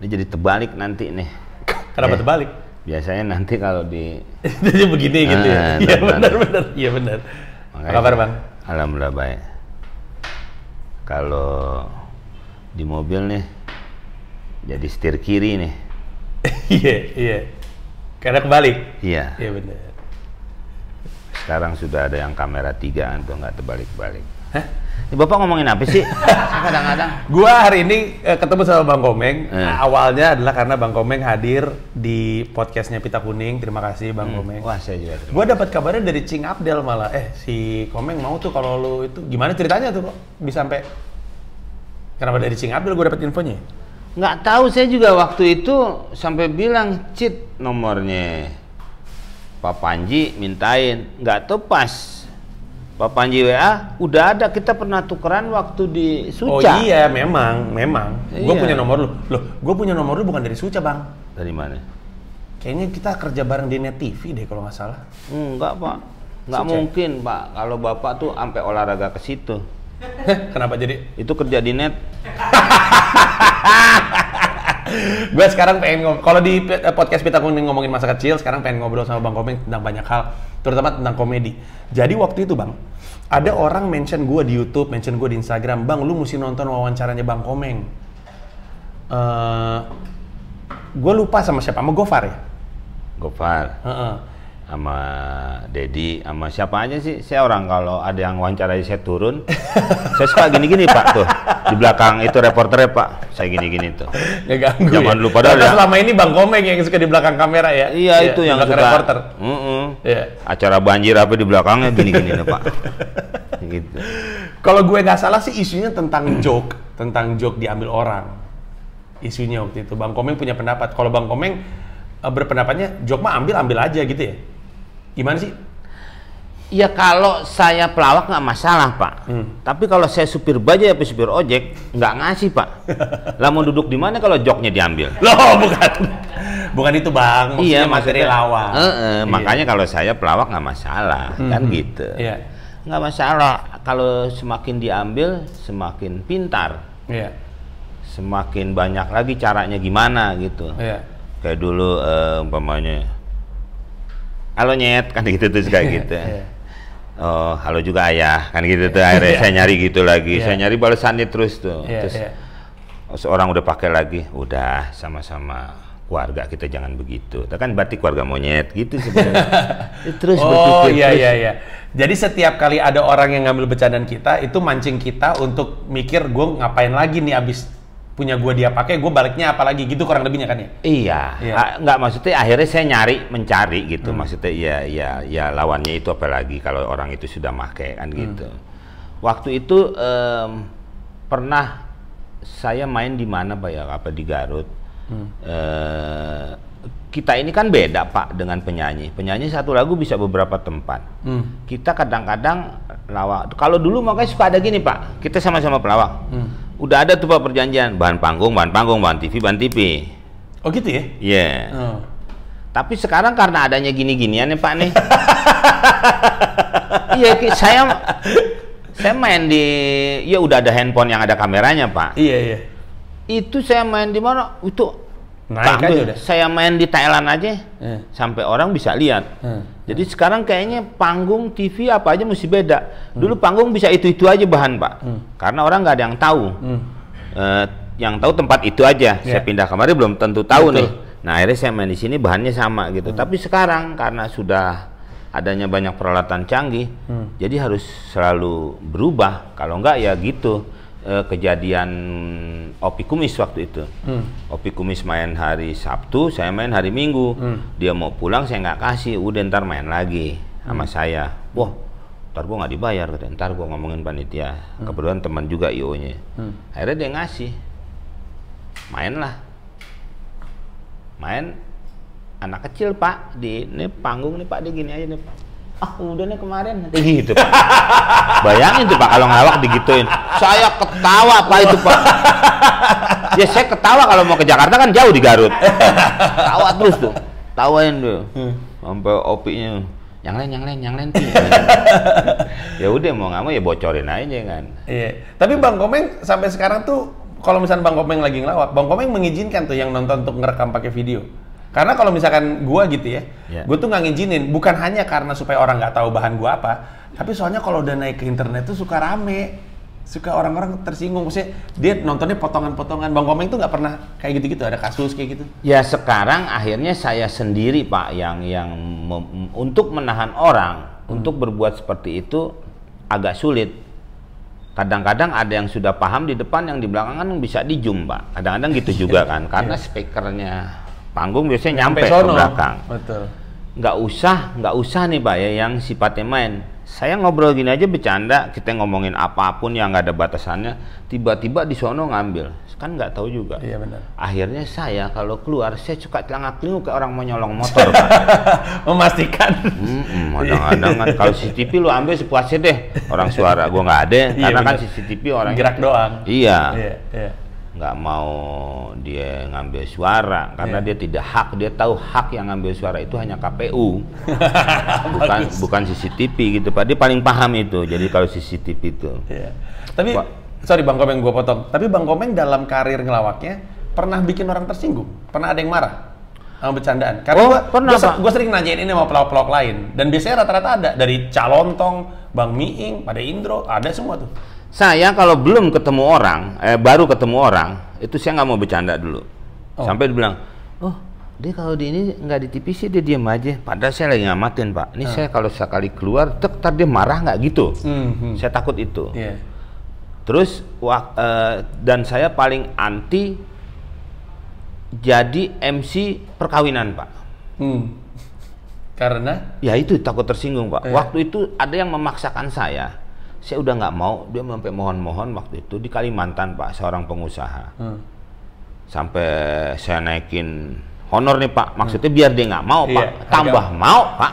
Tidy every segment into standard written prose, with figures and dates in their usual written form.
Ini jadi terbalik nanti nih. Kenapa terbalik? Biasanya nanti kalau di Jadi begini gitu ya? Iya benar. Iya benar. Apa kabar Bang? Alhamdulillah baik. Kalau di mobil nih, jadi setir kiri nih. Iya. Karena kebalik? Iya. Iya benar. Sekarang sudah ada yang kamera 3 tuh nggak terbalik-balik. Hah? Ini Bapak ngomongin apa sih? Kadang-kadang. Gua hari ini ketemu sama Bang Komeng. Awalnya adalah karena Bang Komeng hadir di podcastnya Pita Kuning. Terima kasih Bang Komeng. Wah saya juga. Gua dapat kabarnya dari Cing Abdel malah. Si Komeng mau tuh kalau lu itu gimana ceritanya tuh kok bisa sampai kenapa dari Cing Abdel gua dapat infonya? Nggak tahu, saya juga waktu itu sampai bilang cheat nomornya Pak Panji mintain, nggak tahu pas Pak Panji WA udah ada, kita pernah tukeran waktu di Suca. Oh iya, memang. Gue Iya. punya nomor lu. Loh, gue punya nomor lu bukan dari Suca Bang. Dari mana? Kayaknya kita kerja bareng di Net TV deh kalau nggak salah. Enggak Pak, nggak Suca. mungkin Pak. Kalau Bapak tuh sampai olahraga ke situ. Kenapa jadi? Itu kerja di net. Gue sekarang pengen kalau di podcast Pita Kuning ngomongin masa kecil, sekarang pengen ngobrol sama Bang Komeng tentang banyak hal, terutama tentang komedi. Jadi waktu itu Bang, ada orang mention gue di YouTube, mention gue di Instagram, Bang, lu mesti nonton wawancaranya Bang Komeng. Gue lupa sama siapa, sama Gofar ya? Gofar. Sama Dedi, sama siapa aja sih. Saya orang kalau ada yang wawancarai saya turun, saya suka gini-gini Pak tuh. Di belakang itu reporternya Pak, saya gini-gini tuh. Ngeganggu Zaman ya? dulu padahal Karena ya. selama ini Bang Komeng yang suka di belakang kamera ya? Iya, itu yang belakang suka. reporter. Iya. Acara banjir apa di belakangnya gini-gini nih Pak. Gitu. Kalau gue nggak salah sih isunya tentang joke diambil orang. Isunya waktu itu Bang Komeng punya pendapat. Kalau Bang Komeng berpendapatnya joke mah ambil aja gitu ya. Gimana sih? Ya kalau saya pelawak nggak masalah Pak. Tapi kalau saya supir bajai atau supir ojek nggak ngasih Pak. Lah mau duduk di mana kalau joknya diambil? Loh bukan itu Bang. Iya, materi maksudnya- lawak. Iya. Makanya kalau saya pelawak nggak masalah, kan gitu. Iya. Nggak masalah. Kalau semakin diambil, semakin pintar. Iya. Semakin banyak lagi caranya gimana gitu. Iya. Kayak dulu umpamanya, halo nyet, kan gitu tuh kayak gitu. Iya. Oh, halo juga ayah, kan gitu tuh. Akhirnya saya nyari gitu lagi. Iya. Saya nyari balasannya terus tuh. Iya, Terus iya. seorang udah pakai lagi, udah sama-sama keluarga kita jangan begitu. Itu kan berarti keluarga monyet gitu sebenarnya. Terus Oh berpikir, terus. iya. Jadi setiap kali ada orang yang ngambil bercandaan kita, itu mancing kita untuk mikir gue ngapain lagi nih abis punya gue dia pakai, gue baliknya apa lagi gitu kurang lebihnya kan ya? Iya, Iya. nggak maksudnya akhirnya saya mencari gitu. Maksudnya ya lawannya itu apalagi kalau orang itu sudah make kan gitu. Waktu itu pernah saya main di mana Pak ya, apa di Garut. Kita ini kan beda Pak dengan penyanyi. Penyanyi satu lagu bisa beberapa tempat. Kita kadang-kadang lawak. Kalau dulu makanya suka ada gini Pak. Kita sama-sama pelawak. Udah ada tuh Pak perjanjian. Bahan panggung, bahan TV. Oh gitu ya? Iya. Oh. Tapi sekarang karena adanya gini-ginian nih Pak nih. Iya, saya main di, ya udah ada handphone yang ada kameranya Pak. Iya. Itu saya main di mana? Itu Naik aja udah. saya main di Thailand aja, sampai orang bisa lihat. Jadi sekarang kayaknya panggung TV apa aja mesti beda. Dulu panggung bisa itu aja bahan Pak, karena orang nggak ada yang tahu. Yang tahu tempat itu aja. Saya pindah kemarin belum tentu tahu nih. Nah akhirnya saya main di sini bahannya sama gitu. Tapi sekarang karena sudah adanya banyak peralatan canggih, jadi harus selalu berubah. Kalau nggak ya gitu. Kejadian Opi Kumis waktu itu. Opi Kumis main hari Sabtu, saya main hari Minggu. Dia mau pulang, saya nggak kasih. Udah ntar main lagi sama saya. Wah, ntar gua nggak dibayar. Ntar gua ngomongin panitia. Kebetulan teman juga IO-nya. Akhirnya dia ngasih. Main anak kecil Pak di ini panggung nih Pak, dia gini aja nih Pak. Udah nih kemarin gitu Pak. Bayangin tuh Pak kalau ngelawak digituin. Saya ketawa Pak itu Pak. Ya saya ketawa kalau mau ke Jakarta kan jauh di Garut. Tawa terus tuh. Tawain tuh. Sampai opinya yang lain tuh. Ya udah mau nggak mau ya bocorin aja kan. Iya. Tapi Bang Komeng sampai sekarang tuh kalau misalnya Bang Komeng lagi ngelawak, Bang Komeng mengizinkan tuh yang nonton untuk ngerekam pakai video. Karena kalau misalkan gua gitu ya, gua tuh nggak ngizinin, bukan hanya karena supaya orang nggak tahu bahan gua apa, tapi soalnya kalau udah naik ke internet tuh suka rame, suka orang-orang tersinggung. Maksudnya dia nontonnya potongan-potongan. Bang Komeng tuh nggak pernah kayak gitu-gitu, ada kasus kayak gitu? Ya sekarang akhirnya saya sendiri Pak yang untuk menahan orang untuk berbuat seperti itu agak sulit. Kadang-kadang ada yang sudah paham di depan, yang di belakang kan bisa di zoom Pak. Kadang-kadang gitu juga kan, karena speakernya panggung biasanya nyampe ke belakang. Betul. Nggak usah nih Pak ya yang sifatnya main. Saya ngobrol gini aja bercanda, kita ngomongin apapun yang nggak ada batasannya, tiba-tiba di sono ngambil, kan nggak tahu juga. Iya benar. Akhirnya saya kalau keluar, saya suka celangak-celinguk kayak orang mau nyolong motor Pak. Memastikan. Kadang-kadang kan kalau CCTV lu ambil sepuasnya deh, orang suara gua nggak ada, karena kan CCTV orang gerak doang. Iya. Iya. Nggak mau dia ngambil suara karena dia tidak hak, dia tahu hak yang ngambil suara itu hanya KPU bukan CCTV gitu Pak, dia paling paham itu. Jadi kalau CCTV itu tapi sorry Bang Komeng gua potong, tapi Bang Komeng dalam karir ngelawaknya pernah bikin orang tersinggung? Pernah ada yang marah sama bercandaan? Karena gua sering nanyain ini sama pelawak-pelawak lain, dan biasanya rata-rata ada dari Calontong, Bang Miing, pada Indro, ada semua tuh. Saya kalau belum ketemu orang, baru ketemu orang, itu saya nggak mau bercanda dulu. Sampai dia bilang, oh dia kalau di ini nggak di TV sih dia diam aja. Padahal saya lagi ngamatin Pak. Ini saya kalau sekali keluar, ntar dia marah nggak gitu. Saya takut itu. Terus dan saya paling anti jadi MC perkawinan Pak. Karena? Ya itu takut tersinggung Pak. Waktu itu ada yang memaksakan saya udah nggak mau, dia sampai mohon-mohon waktu itu di Kalimantan Pak, seorang pengusaha. Sampai saya naikin honor nih Pak, maksudnya biar dia nggak mau Pak, tambah mau Pak.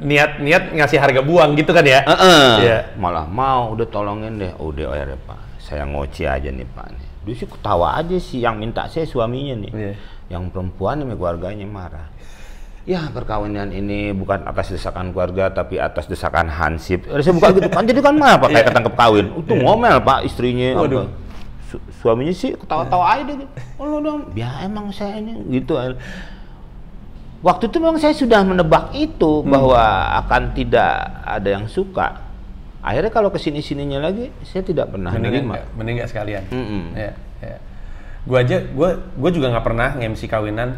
Niat ngasih harga buang gitu kan ya? Malah mau, udah tolongin deh, udah ya Pak, saya ngoci aja nih Pak. Dia sih ketawa aja sih, yang minta saya suaminya nih, yang perempuan nih keluarganya marah. Ya perkawinan ini bukan atas desakan keluarga tapi atas desakan hansip. Saya buka gitu kan, jadi kan mah Pak kayak ketangkep kawin. Itu ngomel Pak istrinya. Suaminya sih ketawa-tawa aja gitu. Oh dong, ya emang saya ini gitu. Waktu itu memang saya sudah menebak itu bahwa akan tidak ada yang suka. Akhirnya kalau kesini-sininya lagi saya tidak pernah menerima. Mending nggak sekalian. Gue juga nggak pernah nge-MC kawinan,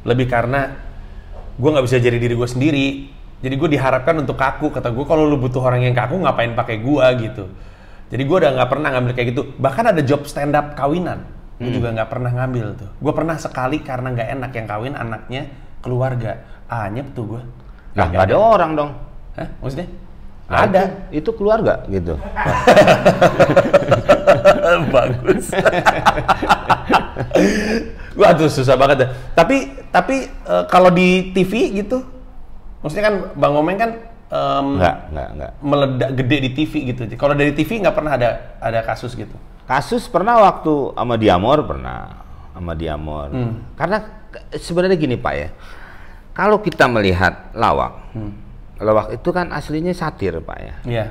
lebih karena gue nggak bisa jadi diri gue sendiri. Jadi gue diharapkan untuk kaku. Kata gue, kalau lu butuh orang yang kaku ngapain pakai gue gitu. Jadi gue udah nggak pernah ngambil kayak gitu. Bahkan ada job stand up kawinan, gue juga nggak pernah ngambil tuh. Gue pernah sekali karena nggak enak yang kawin anaknya keluarga. Anyep tuh gue. Nah nggak ada orang dong. Hah? Maksudnya? Nah, ada. Itu keluarga gitu. Bagus. Waduh susah banget dah. Tapi kalau di TV gitu, maksudnya kan Bang Komeng kan enggak meledak gede di TV gitu. Kalau dari TV nggak pernah ada kasus gitu. Kasus pernah waktu sama Diamor Karena sebenarnya gini Pak ya, kalau kita melihat lawak, lawak itu kan aslinya satir Pak ya. Iya.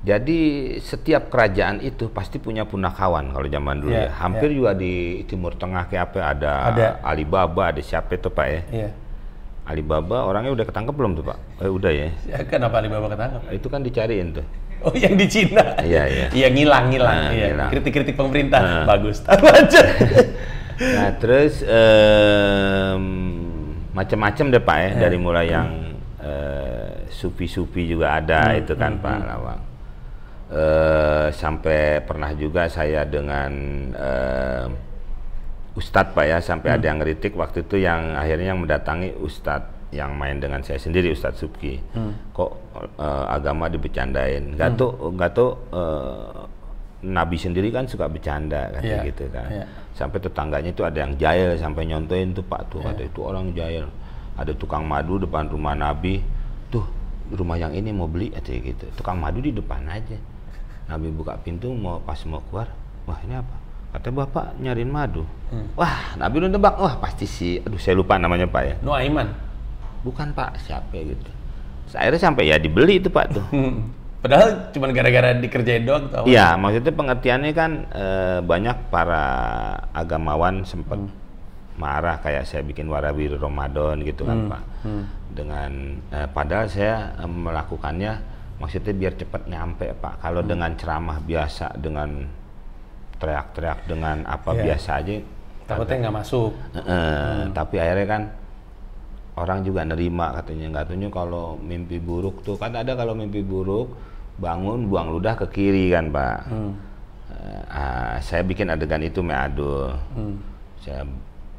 Jadi setiap kerajaan itu pasti punya punakawan kalau zaman dulu ya. Hampir juga di Timur Tengah kayak apa ada Alibaba, ada siapa itu Pak ya? Iya. Alibaba orangnya udah ketangkep belum tuh Pak? Udah ya. Kenapa Alibaba ketangkep? Itu kan dicariin tuh. Oh yang di Cina? Iya. Iya ngilang. Ngilang. Kritik-kritik pemerintah. Bagus. Lanjut. Nah terus macam-macam deh Pak ya. Dari mulai yang sufi-sufi juga ada itu kan Pak Lawang. Sampai pernah juga saya dengan Ustadz Pak ya, sampai ada yang ngeritik waktu itu, yang akhirnya yang mendatangi Ustadz yang main dengan saya sendiri, Ustadz Subki. Kok agama dibecandain? Gak tuh Nabi sendiri kan suka bercanda katanya gitu kan. Sampai tetangganya itu ada yang jahil sampai nyontoin tuh Pak tuh, kata itu orang jahil. Ada tukang madu depan rumah Nabi, tuh rumah yang ini mau beli aja gitu. Tukang madu di depan aja. Nabi buka pintu pas mau keluar, wah ini apa? Katanya bapak nyariin madu. Wah Nabi udah nebak, wah pasti sih, aduh saya lupa namanya Pak ya. Nuaiman? Bukan Pak, siapa gitu. Akhirnya sampai ya dibeli itu Pak tuh. Padahal cuma gara-gara dikerjain doang tau? Iya, maksudnya pengertiannya kan banyak para agamawan sempat marah kayak saya bikin Warawiri Ramadan gitu kan Pak. Dengan padahal saya melakukannya maksudnya biar cepat nyampe Pak. Kalau dengan ceramah biasa, dengan teriak-teriak, dengan apa biasa aja takutnya nggak masuk. Tapi akhirnya kan orang juga nerima katanya, nggak tahunya kalau mimpi buruk tuh kan ada, kalau mimpi buruk bangun buang ludah ke kiri kan Pak. Saya bikin adegan itu meadul. Saya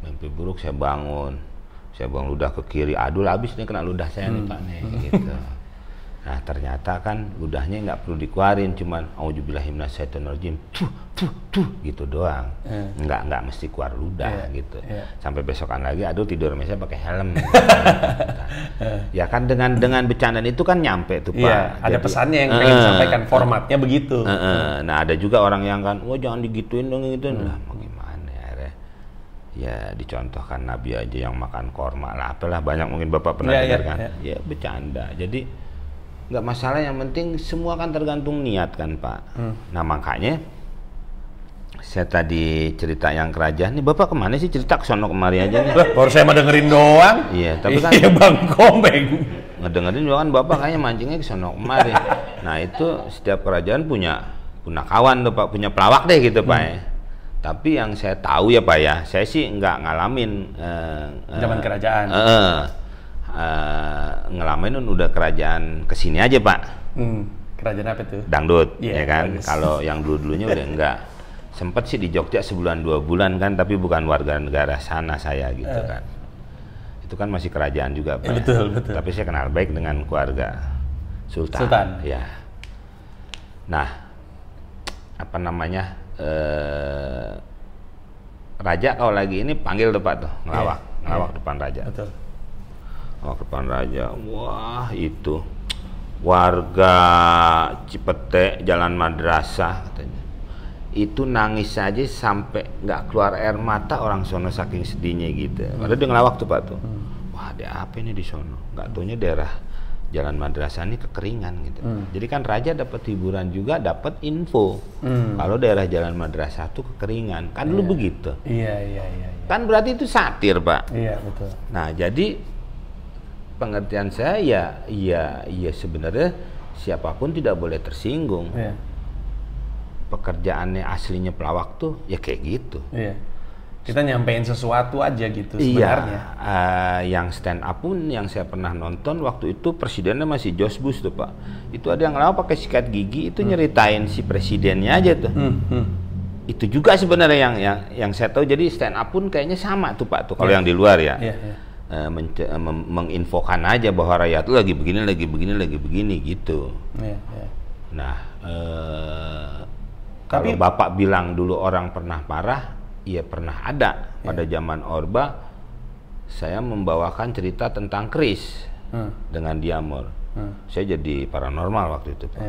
mimpi buruk, saya buang ludah ke kiri, adul habis nih kena ludah saya nih Pak nih gitu. Nah ternyata kan ludahnya nggak perlu dikeluarin, cuman auzubillahi minasyaitonirrajim tuh gitu doang, nggak mesti keluar ludah gitu. Sampai besokan lagi aduh tidur misalnya pakai helm. Ya kan dengan bercandaan itu kan nyampe tuh Pak. Ada pesannya yang pengen disampaikan, formatnya begitu. Nah ada juga orang yang kan wah jangan digituin dong gitu. Lah mau gimana akhirnya ya dicontohkan Nabi aja yang makan korma lah, apalah banyak mungkin Bapak pernah dengar kan. Ya bercanda, jadi nggak masalah, yang penting semua kan tergantung niat kan Pak. Nah makanya saya tadi cerita yang kerajaan nih, Bapak kemana sih cerita kesono kemari aja nih? Baru saya mah dengerin doang. Iya, tapi kan Bang Komeng ngedengerin juga kan Bapak kayaknya mancingnya kesono kemari. Nah itu setiap kerajaan punya kawan tuh Pak, punya pelawak deh gitu Pak ya. Tapi yang saya tahu ya Pak ya, saya sih nggak ngalamin zaman kerajaan. Ngalamin udah kerajaan kesini aja Pak. Kerajaan apa tuh? Dangdut, ya kan. Kalau yang dulu-dulunya udah enggak. Sempet sih di Jogja sebulan 2 bulan kan, tapi bukan warga negara sana saya gitu kan. Itu kan masih kerajaan juga Pak. Betul. Tapi saya kenal baik dengan keluarga Sultan. Ya. Nah, apa namanya? Raja kalau lagi ini panggil tuh Pak tuh, ngelawak depan raja. Betul. Depan raja, wah itu warga Cipete Jalan Madrasah katanya, itu nangis aja sampai nggak keluar air mata orang sono saking sedihnya gitu. Padahal dia ngelawak tuh Pak tuh, wah ada apa ini di sono? Nggak taunya daerah Jalan Madrasah ini kekeringan gitu. Jadi kan raja dapat hiburan juga, dapat info kalau daerah Jalan Madrasah tuh kekeringan. Kan dulu begitu. Iya. Kan berarti itu satir Pak. Iya betul. Nah jadi pengertian saya ya sebenarnya siapapun tidak boleh tersinggung. Pekerjaannya aslinya pelawak tuh ya kayak gitu. Kita nyampein sesuatu aja gitu sebenarnya. Yang stand up pun yang saya pernah nonton waktu itu presidennya masih George Bush tuh Pak. Itu ada yang ngelawak pakai sikat gigi, itu nyeritain si presidennya aja tuh. Itu juga sebenarnya yang saya tahu. Jadi stand up pun kayaknya sama tuh Pak tuh kalau yang di luar ya. Menginfokan aja bahwa rakyat itu lagi begini gitu. Nah, kalau Bapak bilang dulu orang pernah marah, iya pernah ada. Pada zaman Orba, saya membawakan cerita tentang keris dengan Diamor. Saya jadi paranormal waktu itu Pak.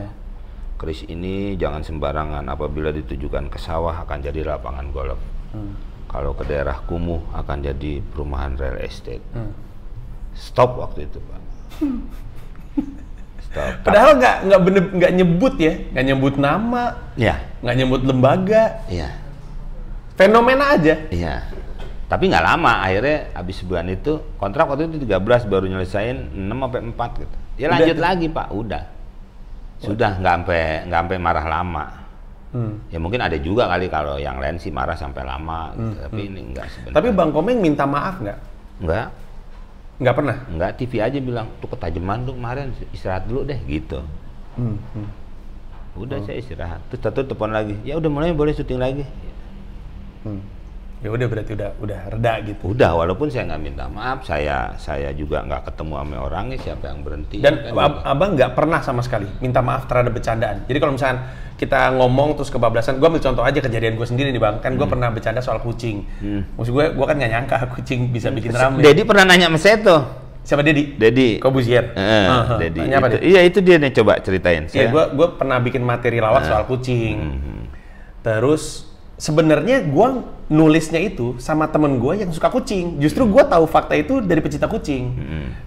Keris ini jangan sembarangan, apabila ditujukan ke sawah akan jadi lapangan golf. Kalau ke daerah kumuh akan jadi perumahan real estate. Stop waktu itu Pak. Stop. Padahal nggak nyebut ya, nggak nyebut nama, nggak nyebut lembaga. Fenomena aja. Tapi nggak lama, akhirnya habis sebulan itu kontrak waktu itu 13 baru nyelesain 6-4 gitu. Ya lanjut lagi Pak, udah. Sudah nggak sampai marah lama. Ya mungkin ada juga kali kalau yang lain sih marah sampai lama gitu. Tapi ini enggak sebenarnya. Tapi Bang Komeng minta maaf nggak? Nggak pernah? Nggak, TV aja bilang tuh ketajaman tuh kemarin, istirahat dulu deh gitu. Udah saya istirahat, terus telepon lagi, ya udah mulai boleh syuting lagi. Ya udah berarti udah reda gitu. Udah, walaupun saya nggak minta maaf, saya juga nggak ketemu sama orangnya, siapa yang berhenti. Dan kan abang nggak pernah sama sekali minta maaf terhadap bercandaan. Jadi kalau misalnya kita ngomong terus kebablasan, gue ambil contoh aja kejadian gue sendiri nih Bang. Kan gue pernah bercanda soal kucing. Maksud gue kan nggak nyangka kucing bisa bikin rame. Dedi pernah nanya sama saya tuh. Siapa Dedi? Dedi Kobuzier. Dedi. Iya itu dia nih, coba ceritain. Iya, gue pernah bikin materi lawak soal kucing. Terus sebenarnya gue nulisnya itu sama temen gue yang suka kucing. Justru gue tahu fakta itu dari pecinta kucing.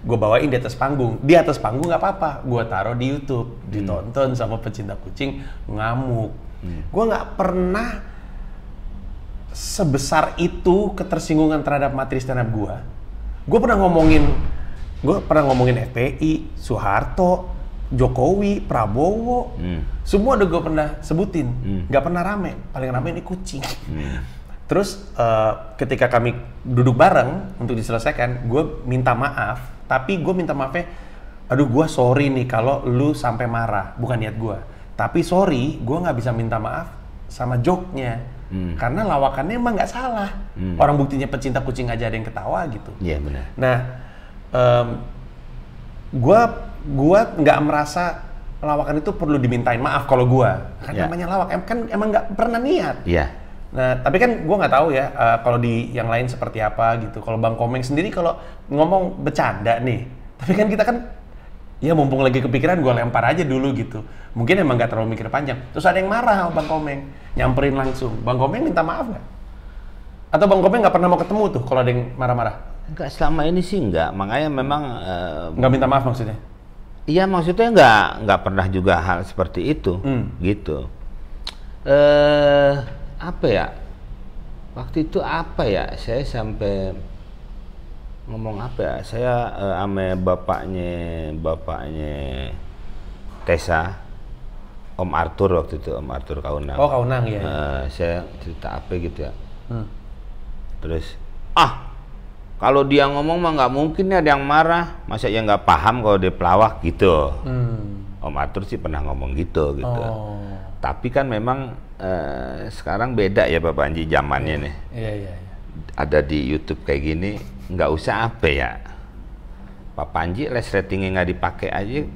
Gue bawain di atas panggung. Di atas panggung nggak apa-apa. Gue taruh di YouTube, ditonton sama pecinta kucing, ngamuk. Gue nggak pernah sebesar itu ketersinggungan terhadap materi stand up gue. Gue pernah ngomongin FPI, Soeharto, Jokowi, Prabowo, semua udah gue pernah sebutin, nggak pernah rame, paling rame ini kucing. Terus ketika kami duduk bareng untuk diselesaikan, gue minta maaf, tapi gue minta maafnya, aduh gue sorry nih kalau lu sampai marah, bukan niat gue, tapi sorry gue nggak bisa minta maaf sama joke-nya, karena lawakannya emang nggak salah, orang buktinya pecinta kucing aja ada yang ketawa gitu. Iya benar. Nah, gue nggak merasa lawakan itu perlu dimintain maaf kalau gue kan namanya lawak kan emang nggak pernah niat. Nah tapi kan gue nggak tahu ya kalau di yang lain seperti apa gitu. Kalau Bang Komeng sendiri kalau ngomong bercanda nih, tapi kan kita kan ya mumpung lagi kepikiran gue lempar aja dulu gitu. Mungkin emang nggak terlalu mikir panjang. Terus ada yang marah sama Bang Komeng, nyamperin langsung. Bang Komeng minta maaf nggak? Atau Bang Komeng nggak pernah mau ketemu tuh kalau ada yang marah-marah? Enggak, selama ini sih enggak. Makanya memang nggak minta maaf maksudnya? Iya, maksudnya nggak pernah juga hal seperti itu, gitu. Apa ya? Waktu itu apa ya? Saya sampai ngomong apa ya? Saya sama bapaknya Tessa, Om Arthur waktu itu, Om Arthur Kaunang. Oh Kaunang ya. Saya cerita apa gitu ya. Terus, kalau dia ngomong mah nggak mungkin ya ada yang marah, masa ya nggak paham kalau dia pelawak gitu. Om Arthur sih pernah ngomong gitu. Tapi kan memang sekarang beda ya Pak Panji zamannya nih. Iya. Ada di YouTube kayak gini, nggak usah apa ya. Pak Panji les ratingnya nggak dipakai aja,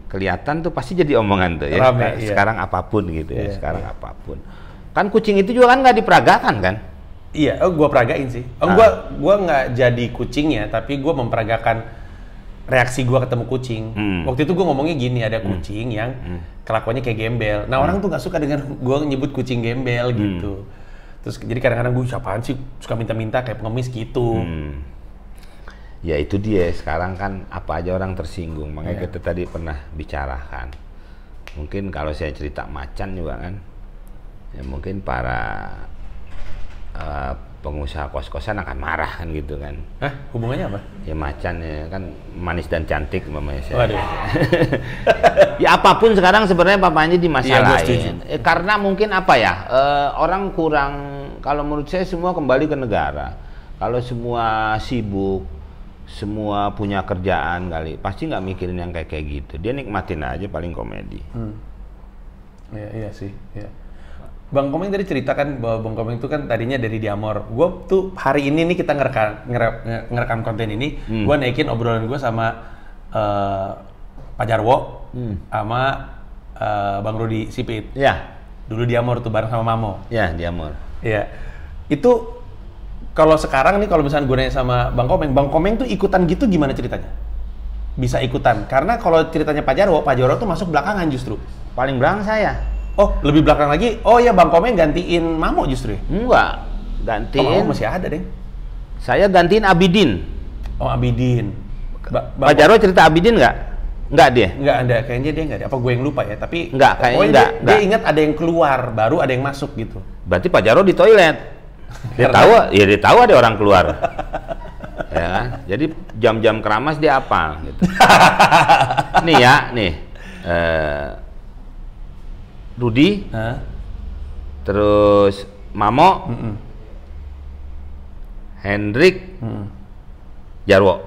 kelihatan tuh pasti jadi omongan tuh ya. Rame, sekarang apapun gitu ya. Sekarang apapun. Kan kucing itu juga kan nggak diperagakan kan? Iya, gue peragain sih. Gue nggak jadi kucingnya, tapi gue memperagakan reaksi gue ketemu kucing. Waktu itu gue ngomongnya gini, ada kucing yang kelakuannya kayak gembel. Nah orang tuh nggak suka dengan gue nyebut kucing gembel gitu. Terus jadi kadang-kadang gue siapaan sih suka minta-minta kayak pengemis gitu. Ya itu dia, sekarang kan apa aja orang tersinggung. Makanya kita tadi pernah bicarakan. Mungkin kalau saya cerita macan juga kan, ya mungkin para pengusaha kos-kosan akan marah kan gitu kan. Hah? Hubungannya apa? Ya macan ya kan manis dan cantik mamanya saya. Waduh. Ya apapun sekarang sebenarnya Pak Panji dimasalahin. Karena mungkin apa ya, orang kurang, kalau menurut saya semua kembali ke negara. Kalau semua sibuk, semua punya kerjaan kali, pasti nggak mikirin yang kayak gitu. Dia nikmatin aja paling komedi. Iya sih. Iya. Bang Komeng tadi ceritakan bahwa Bang Komeng itu kan tadinya dari Diamor. Gue tuh hari ini nih kita ngerekam konten ini, gue naikin obrolan gue sama Pak Jarwo, sama Bang Rudi Sipit. Ya. Dulu Diamor tuh bareng sama Mamo. Ya, Diamor. Iya. Itu kalau sekarang nih kalau misalnya gue nanya sama Bang Komeng tuh ikutan gitu gimana ceritanya? Bisa ikutan? Karena kalau ceritanya Pak Jarwo tuh masuk belakangan justru. Paling belakang saya. Oh, lebih belakang lagi? Oh ya, Bang Komeng gantiin Mamo justru ya? Enggak, gantiin. Oh, masih ada, deh. Saya gantiin Abidin. Oh, Abidin. Pak Jarwo cerita Abidin nggak? Nggak dia? Nggak ada, kayaknya dia nggak ada. Apa gue yang lupa ya? Tapi nggak, kayaknya nggak. Dia ingat ada yang keluar, baru ada yang masuk gitu. Berarti Pak Jarwo di toilet. Dia tahu ada orang keluar. Ya kan? Jadi jam-jam keramas dia apa gitu. Nih ya, nih. Rudi, terus Mamo, Hendrik, Jarwo.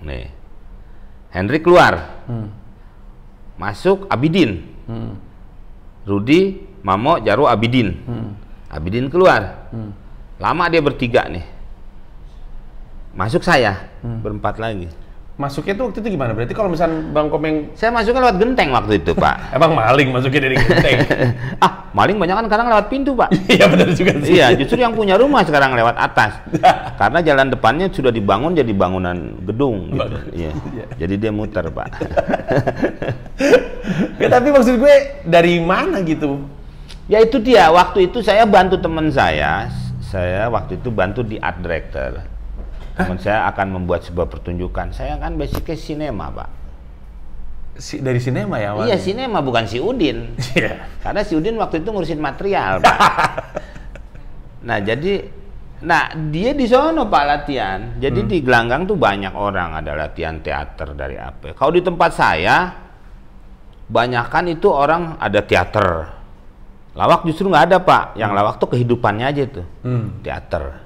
Nih, Hendrik keluar, masuk Abidin, Rudi, Mamo, Jarwo, Abidin. Abidin keluar, lama dia bertiga nih, masuk saya, berempat lagi. Masuknya tuh waktu itu gimana? Berarti kalau misalnya Bang Komeng... Saya masuknya lewat genteng waktu itu, Pak. Emang maling masuknya dari genteng? Maling banyak kan sekarang lewat pintu, Pak. Iya, benar juga sih. Iya, justru yang punya rumah sekarang lewat atas. Karena jalan depannya sudah dibangun jadi bangunan gedung. Gitu. Iya. Jadi dia muter, Pak. Ya, tapi maksud gue dari mana gitu? Ya itu dia, waktu itu saya bantu teman saya waktu itu bantu di art director. Teman saya akan membuat sebuah pertunjukan. Saya kan basicnya sinema, Pak. Dari sinema ya awalnya? Iya, sinema, bukan si Udin. Karena si Udin waktu itu ngurusin material, Pak. Nah, dia di sono, Pak, latihan. Jadi di gelanggang tuh banyak orang, ada latihan teater dari apa. Kalau di tempat saya, banyakan itu orang ada teater. Lawak justru nggak ada, Pak. Yang lawak tuh kehidupannya aja tuh, teater.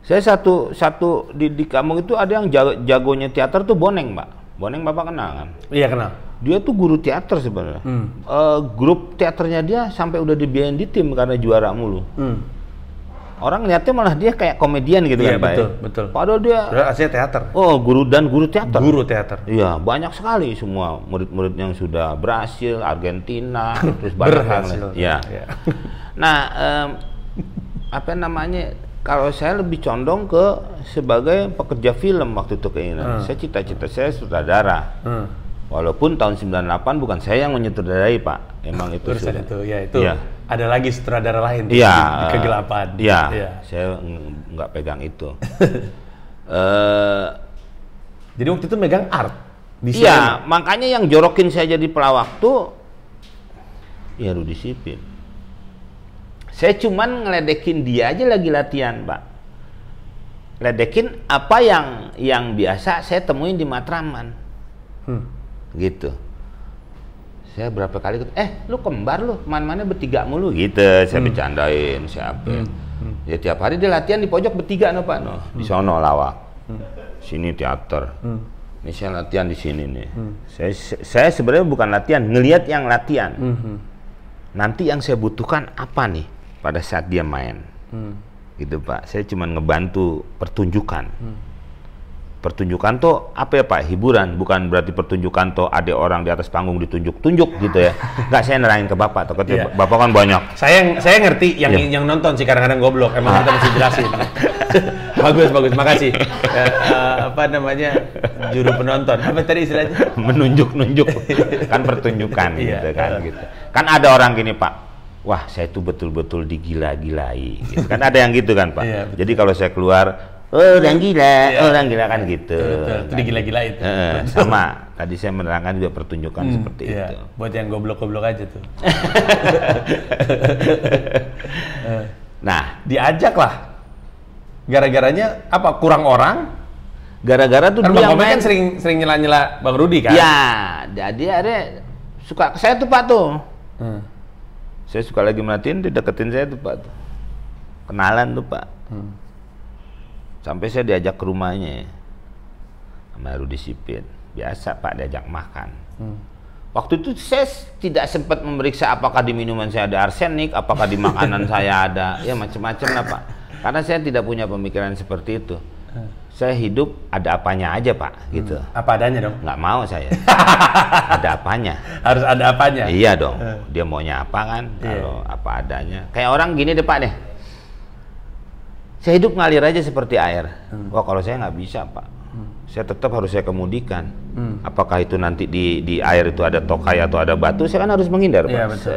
Saya satu di kampung itu ada yang jagonya teater tuh Boneng, Pak. Boneng Bapak kenal kan? Iya, kenal. Dia tuh guru teater sebenarnya. Grup teaternya dia sampai udah dibiayain di tim karena juara mulu. Orang lihatnya malah dia kayak komedian gitu kan, Pak. Iya, betul. Padahal dia aslinya teater. Oh, guru teater. Guru teater. Iya, banyak sekali semua murid-murid yang sudah berhasil, Argentina, terus banyak berhasil. Ya. Nah, apa namanya? Kalau saya lebih condong ke sebagai pekerja film waktu itu keinginan. Saya cita-cita saya sutradara. Walaupun tahun 98 bukan saya yang menyutradarai, Pak. Emang itu sudah. Itu. Ya. Ada lagi sutradara lain di kegelapan. Iya. Saya nggak pegang itu. Jadi waktu itu megang art. Iya, makanya yang jorokin saya jadi pelawak tuh ya Rudi Sipin. Saya cuman ngeledekin dia aja lagi latihan, Pak. Ledekin apa yang biasa saya temuin di Matraman. Gitu. Saya berapa kali lu kembar lu, mana-mana bertiga mulu gitu. Saya bercandain siapa. Ya tiap hari dia latihan di pojok bertiga no, Pak, no. Di sono lawak. Sini teater. Ini saya latihan di sini nih. Saya sebenarnya bukan latihan, ngelihat yang latihan. Nanti yang saya butuhkan apa nih pada saat dia main. Gitu, Pak. Saya cuma ngebantu pertunjukan. Pertunjukan tuh apa ya, Pak? Hiburan, bukan berarti pertunjukan tuh ada orang di atas panggung ditunjuk-tunjuk gitu ya. Nggak, saya nerangin ke Bapak, takutnya Bapak kan banyak. Saya ngerti yang nonton sih kadang-kadang goblok, emang kita mesti jelasin. bagus, makasih. Apa namanya, juru penonton, apa tadi istilahnya? Menunjuk-nunjuk, kan pertunjukan gitu kan. Gitu. Kan ada orang gini, Pak, wah saya tuh betul-betul digila-gilai. Gitu. Kan ada yang gitu kan, Pak. Jadi kalau saya keluar, orang gila kan gitu. Itu digila-gilain. Sama, tadi saya menerangkan juga pertunjukan seperti itu. Buat yang goblok-goblok aja tuh. Nah, diajak lah. Gara-garanya apa? Kurang orang? Gara-gara tuh dulu yang main kan sering nyela-nyela Bang Rudi kan? Ya, jadi ada suka saya tuh, Pak tuh. Saya suka lagi merhatiin, dideketin saya tuh, Pak tuh. Kenalan tuh, Pak. Sampai saya diajak ke rumahnya sama Rudi Sipin. Biasa, Pak, diajak makan. Waktu itu saya tidak sempat memeriksa apakah di minuman saya ada arsenik, apakah di makanan saya ada, ya macam-macam lah, Pak. Karena saya tidak punya pemikiran seperti itu. Saya hidup ada apanya aja, Pak, gitu. Apa adanya dong? Nggak mau saya. Ada apanya. Harus ada apanya? Iya dong. Dia maunya apa kan? Kalau apa adanya. Kayak orang gini deh, Pak deh. Saya hidup ngalir aja seperti air. Wah, kalau saya nggak bisa, Pak. Saya tetap harus saya kemudikan. Apakah itu nanti di air itu ada tokai atau ada batu, saya kan harus menghindar, Pak. Iya, betul.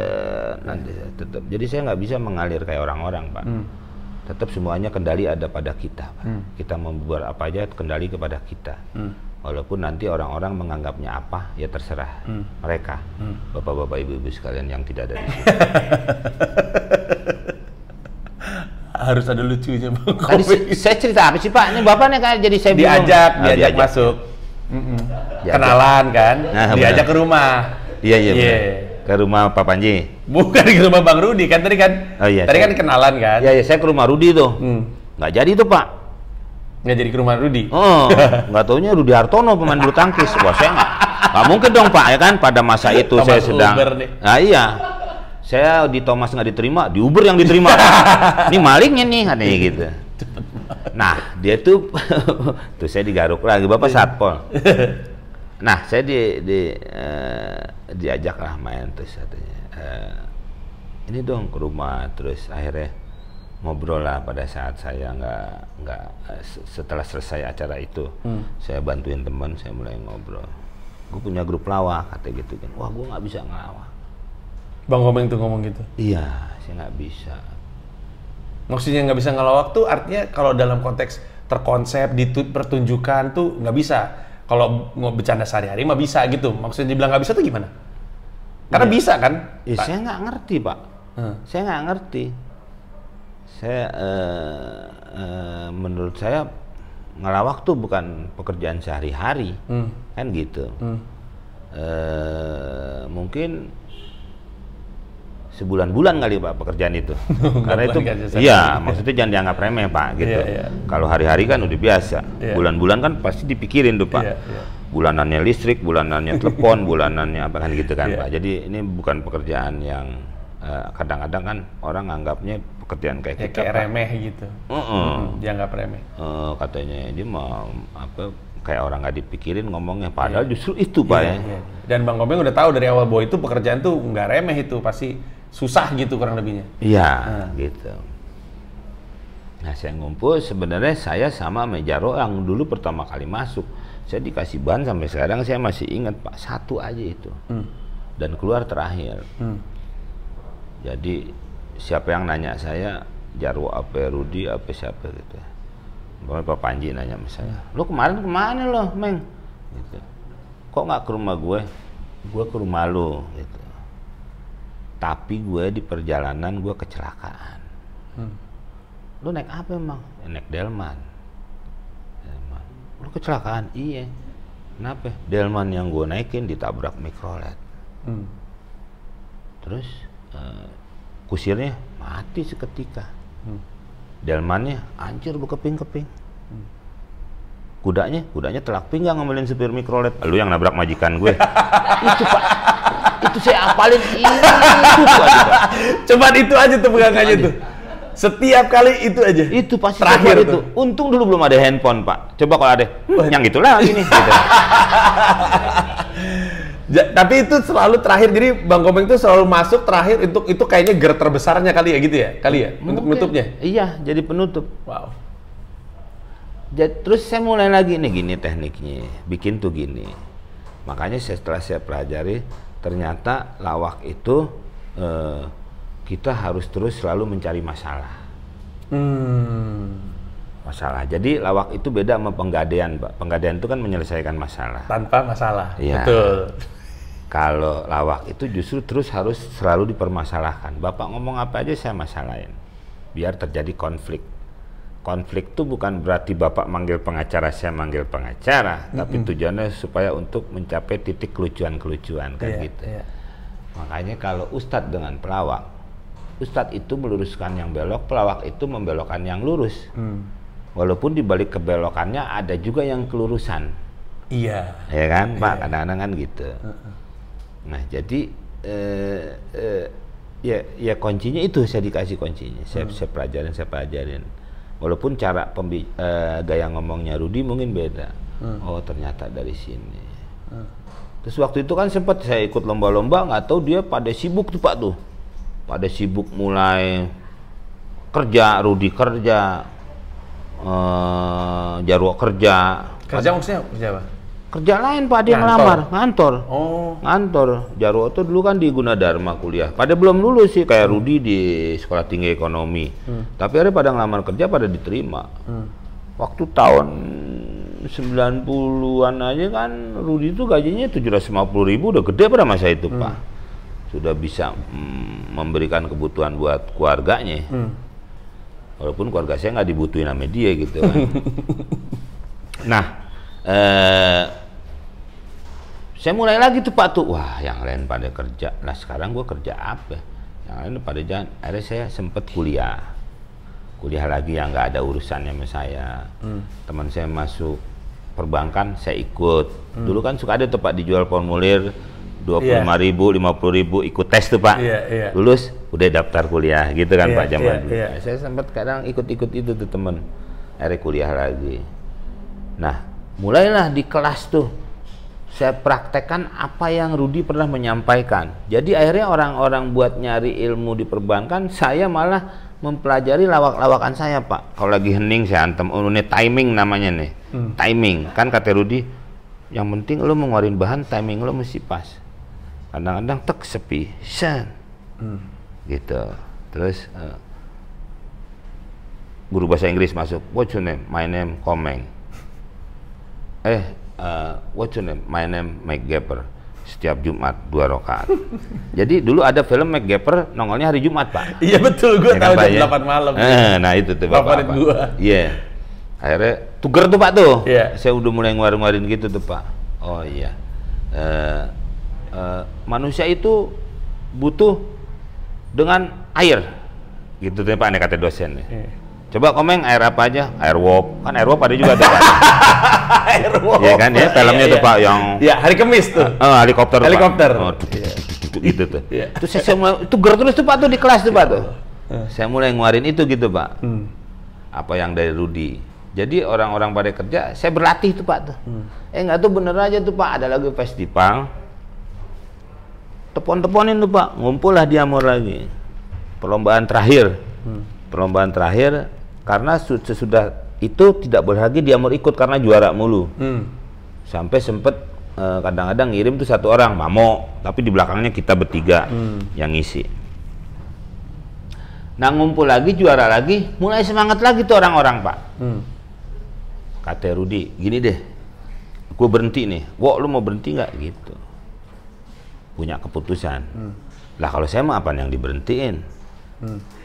Nanti tetap. Jadi saya nggak bisa mengalir kayak orang-orang, Pak. Tetap semuanya kendali ada pada kita, Pak. Kita membuat apa aja kendali kepada kita. Walaupun nanti orang-orang menganggapnya apa, ya terserah mereka. Bapak-bapak, ibu-ibu sekalian yang tidak ada di sini. Harus ada lucunya, Bang. Tadi saya cerita apa sih, Pak? Ini Bapaknya kan jadi saya bingung. Diajak masuk. Kenalan kan? Diajak ke rumah. Iya. Ke rumah Pak Panji. Bukan ke rumah Bang Rudi kan tadi kan? Tadi kan kenalan kan? Iya, saya ke rumah Rudi tuh. Nggak jadi tuh, Pak. Nggak jadi ke rumah Rudi? Nggak taunya Rudi Hartono pemain bulu tangkis. Wah, saya nggak mungkin dong, Pak, ya kan? Pada masa itu Thomas saya sedang. Nah, iya. Saya di Thomas nggak diterima, di Uber yang diterima. Ini malingnya nih, katanya gitu. Nah, dia tuh saya digaruk lagi, Bapak Satpol. Nah, saya diajak lah main, terus katanya, ini dong ke rumah, terus akhirnya ngobrol lah pada saat saya setelah selesai acara itu, saya bantuin teman, saya mulai ngobrol. Gue punya grup lawak, katanya gitu kan. Wah, gue nggak bisa ngelawak. Bang Komeng tuh ngomong gitu? Iya, saya nggak bisa. Maksudnya nggak bisa ngelawak tuh artinya kalau dalam konteks terkonsep, pertunjukan tuh nggak bisa. Kalau mau bercanda sehari-hari mah bisa gitu. Maksudnya dibilang nggak bisa tuh gimana? Karena Ya, bisa kan? ya saya nggak ngerti, Pak. Saya nggak ngerti. Saya menurut saya ngelawak tuh bukan pekerjaan sehari-hari, kan gitu. Mungkin sebulan-bulan kali Pak pekerjaan itu. Karena itu, iya, maksudnya jangan dianggap remeh Pak, gitu. Kalau hari-hari kan udah biasa. Bulan-bulan kan pasti dipikirin tuh Pak. Bulanannya listrik, bulanannya telepon, bulanannya apa kan gitu kan Pak. Jadi ini bukan pekerjaan yang kadang-kadang kan orang anggapnya pekerjaan kayak kita kayak remeh gitu. Dianggap remeh. Katanya dia mau apa kayak orang nggak dipikirin ngomongnya, padahal justru itu Pak ya. Dan Bang Komeng udah tahu dari awal bahwa itu pekerjaan tuh nggak remeh, itu pasti susah gitu kurang lebihnya. Iya, gitu. Nah, saya ngumpul, sebenarnya saya sama Mejaro yang dulu pertama kali masuk, saya dikasih ban sampai sekarang saya masih ingat Pak, satu aja itu. Dan keluar terakhir. Jadi siapa yang nanya saya, Jarwo apa Rudi apa siapa gitu. Pak Panji nanya sama saya, "Lo kemarin kemana lo, Meng?" Gitu. "Kok nggak ke rumah gue?" "Gue ke rumah lo," gitu. "Tapi gue di perjalanan gue kecelakaan." "Lo naik apa emang?" "Ya, naik Delman." "Delman. Lo kecelakaan?" "Iya." "Kenapa?" "Delman yang gue naikin ditabrak mikrolet." Terus kusirnya mati seketika. Delmannya hancur berkeping-keping. Kudanya telak pinggang ngomelin supir mikrolet. "Lu yang nabrak majikan gue." Itu Pak. Itu saya apalin itu aja Pak. Coba itu aja tuh pegangannya tuh. Setiap kali itu aja. Itu pasti terakhir itu. Untung dulu belum ada handphone Pak. Coba kalau ada, yang gitu lagi nih. Gitu. Tapi itu selalu terakhir, jadi Bang Komeng itu selalu masuk terakhir, itu kayaknya gear terbesarnya kali ya gitu ya? Untuk penutupnya? Iya, jadi penutup. Wow. Terus saya mulai lagi nih gini tekniknya, bikin tuh gini. Makanya setelah saya pelajari, ternyata lawak itu kita harus terus selalu mencari masalah. Masalah. Jadi lawak itu beda sama penggadean, Pak. Penggadean itu kan menyelesaikan masalah. Tanpa masalah. Ya. Betul. Kalau lawak itu justru terus harus selalu dipermasalahkan. Bapak ngomong apa aja saya masalahin. Biar terjadi konflik. Konflik itu bukan berarti Bapak manggil pengacara, saya manggil pengacara. Tapi tujuannya supaya untuk mencapai titik kelucuan-kelucuan kan gitu. Makanya kalau ustadz dengan pelawak, ustadz itu meluruskan yang belok, pelawak itu membelokkan yang lurus. Walaupun di balik kebelokannya ada juga yang kelurusan. Iya. Ya kan, Pak? Kadang-kadang kan gitu. Nah, jadi ya kuncinya itu saya dikasih kuncinya. Saya pelajarin. Walaupun cara gaya ngomongnya Rudi mungkin beda. Oh, ternyata dari sini. Terus waktu itu kan sempat saya ikut lomba-lomba, nggak tahu dia pada sibuk tuh Pak tuh. Pada sibuk mulai kerja, Rudi kerja, Jarwo kerja. Kerja maksudnya kerja apa? Kerja lain Pak, dia ngelamar, ngantor. Oh. Ngantor. Jarwo tuh dulu kan di Gunadarma kuliah. Pada belum lulus sih, kayak Rudi di Sekolah Tinggi Ekonomi. Tapi ada pada ngelamar kerja, pada diterima. Waktu tahun 90-an aja kan Rudi itu gajinya 750.000, udah gede pada masa itu Pak. Sudah bisa memberikan kebutuhan buat keluarganya. Walaupun keluarga saya nggak dibutuhin sama dia gitu kan. Nah, saya mulai lagi tuh Pak tuh, wah yang lain pada kerja, lah sekarang gua kerja apa? Yang lain pada jalan. Akhirnya saya sempet kuliah lagi yang nggak ada urusannya sama saya. Teman saya masuk perbankan, saya ikut. Dulu kan suka ada tuh Pak dijual formulir 25.000, 50.000, ikut tes tuh Pak. Lulus, udah daftar kuliah gitu kan Pak zaman dulu. Saya sempat kadang ikut-ikut itu tuh temen. Akhirnya kuliah lagi. Nah, mulailah di kelas tuh saya praktekkan apa yang Rudi pernah menyampaikan. Jadi akhirnya orang-orang buat nyari ilmu di perbankan, saya malah mempelajari lawak-lawakan saya Pak. Kalau lagi hening saya antem, ini timing namanya nih. Timing, kan kata Rudi, yang penting lo mau ngeluarin bahan, timing lo mesti pas. Kadang-kadang tek sepi, Gitu. Terus guru bahasa Inggris masuk. What's your name? My name Komeng. What's your name? My name MacGyver. Setiap Jumat 2 rakaat. Jadi dulu ada film MacGyver nongolnya hari Jumat, Pak. Iya betul, gue tahu jam 8 malam. Nah itu tuh favorit gue. Iya. Akhirnya tuker tuh Pak tuh. Yeah. Saya udah mulai ngeluarin gitu tuh Pak. Oh iya. Manusia itu butuh dengan air. Gitu tuh Pak, nih kata dosen. Yeah. Coba Komeng, air apa aja? Air Wop. Kan air Wop ada juga ada Pak. Air Wop. Iya kan ya, filmnya tuh Pak yang hari Kemis tuh. Helikopter. Helikopter. Pak. Gitu tuh. Terus saya mulai itu terus tuh Pak tuh di kelas tuh Pak tuh. Saya mulai ngeluarin itu gitu Pak. Apa yang dari Rudy. Jadi orang-orang pada kerja, saya berlatih tuh Pak tuh. Enggak tuh bener aja tuh Pak, ada lagi festival. Telepon-teleponin tuh Pak, ngumpul lah Diamor lagi. Perlombaan terakhir. Perlombaan terakhir, karena sesudah itu tidak boleh lagi Diamor ikut karena juara mulu. Sampai sempet kadang-kadang ngirim tuh 1 orang, Mamo, tapi di belakangnya kita bertiga yang ngisi. Nah ngumpul lagi, juara lagi, mulai semangat lagi tuh orang-orang Pak. Kata Rudy, gini deh, gue berhenti nih. Wok, lu mau berhenti nggak gitu? Punya keputusan. Lah kalau saya mah apa yang diberhentiin?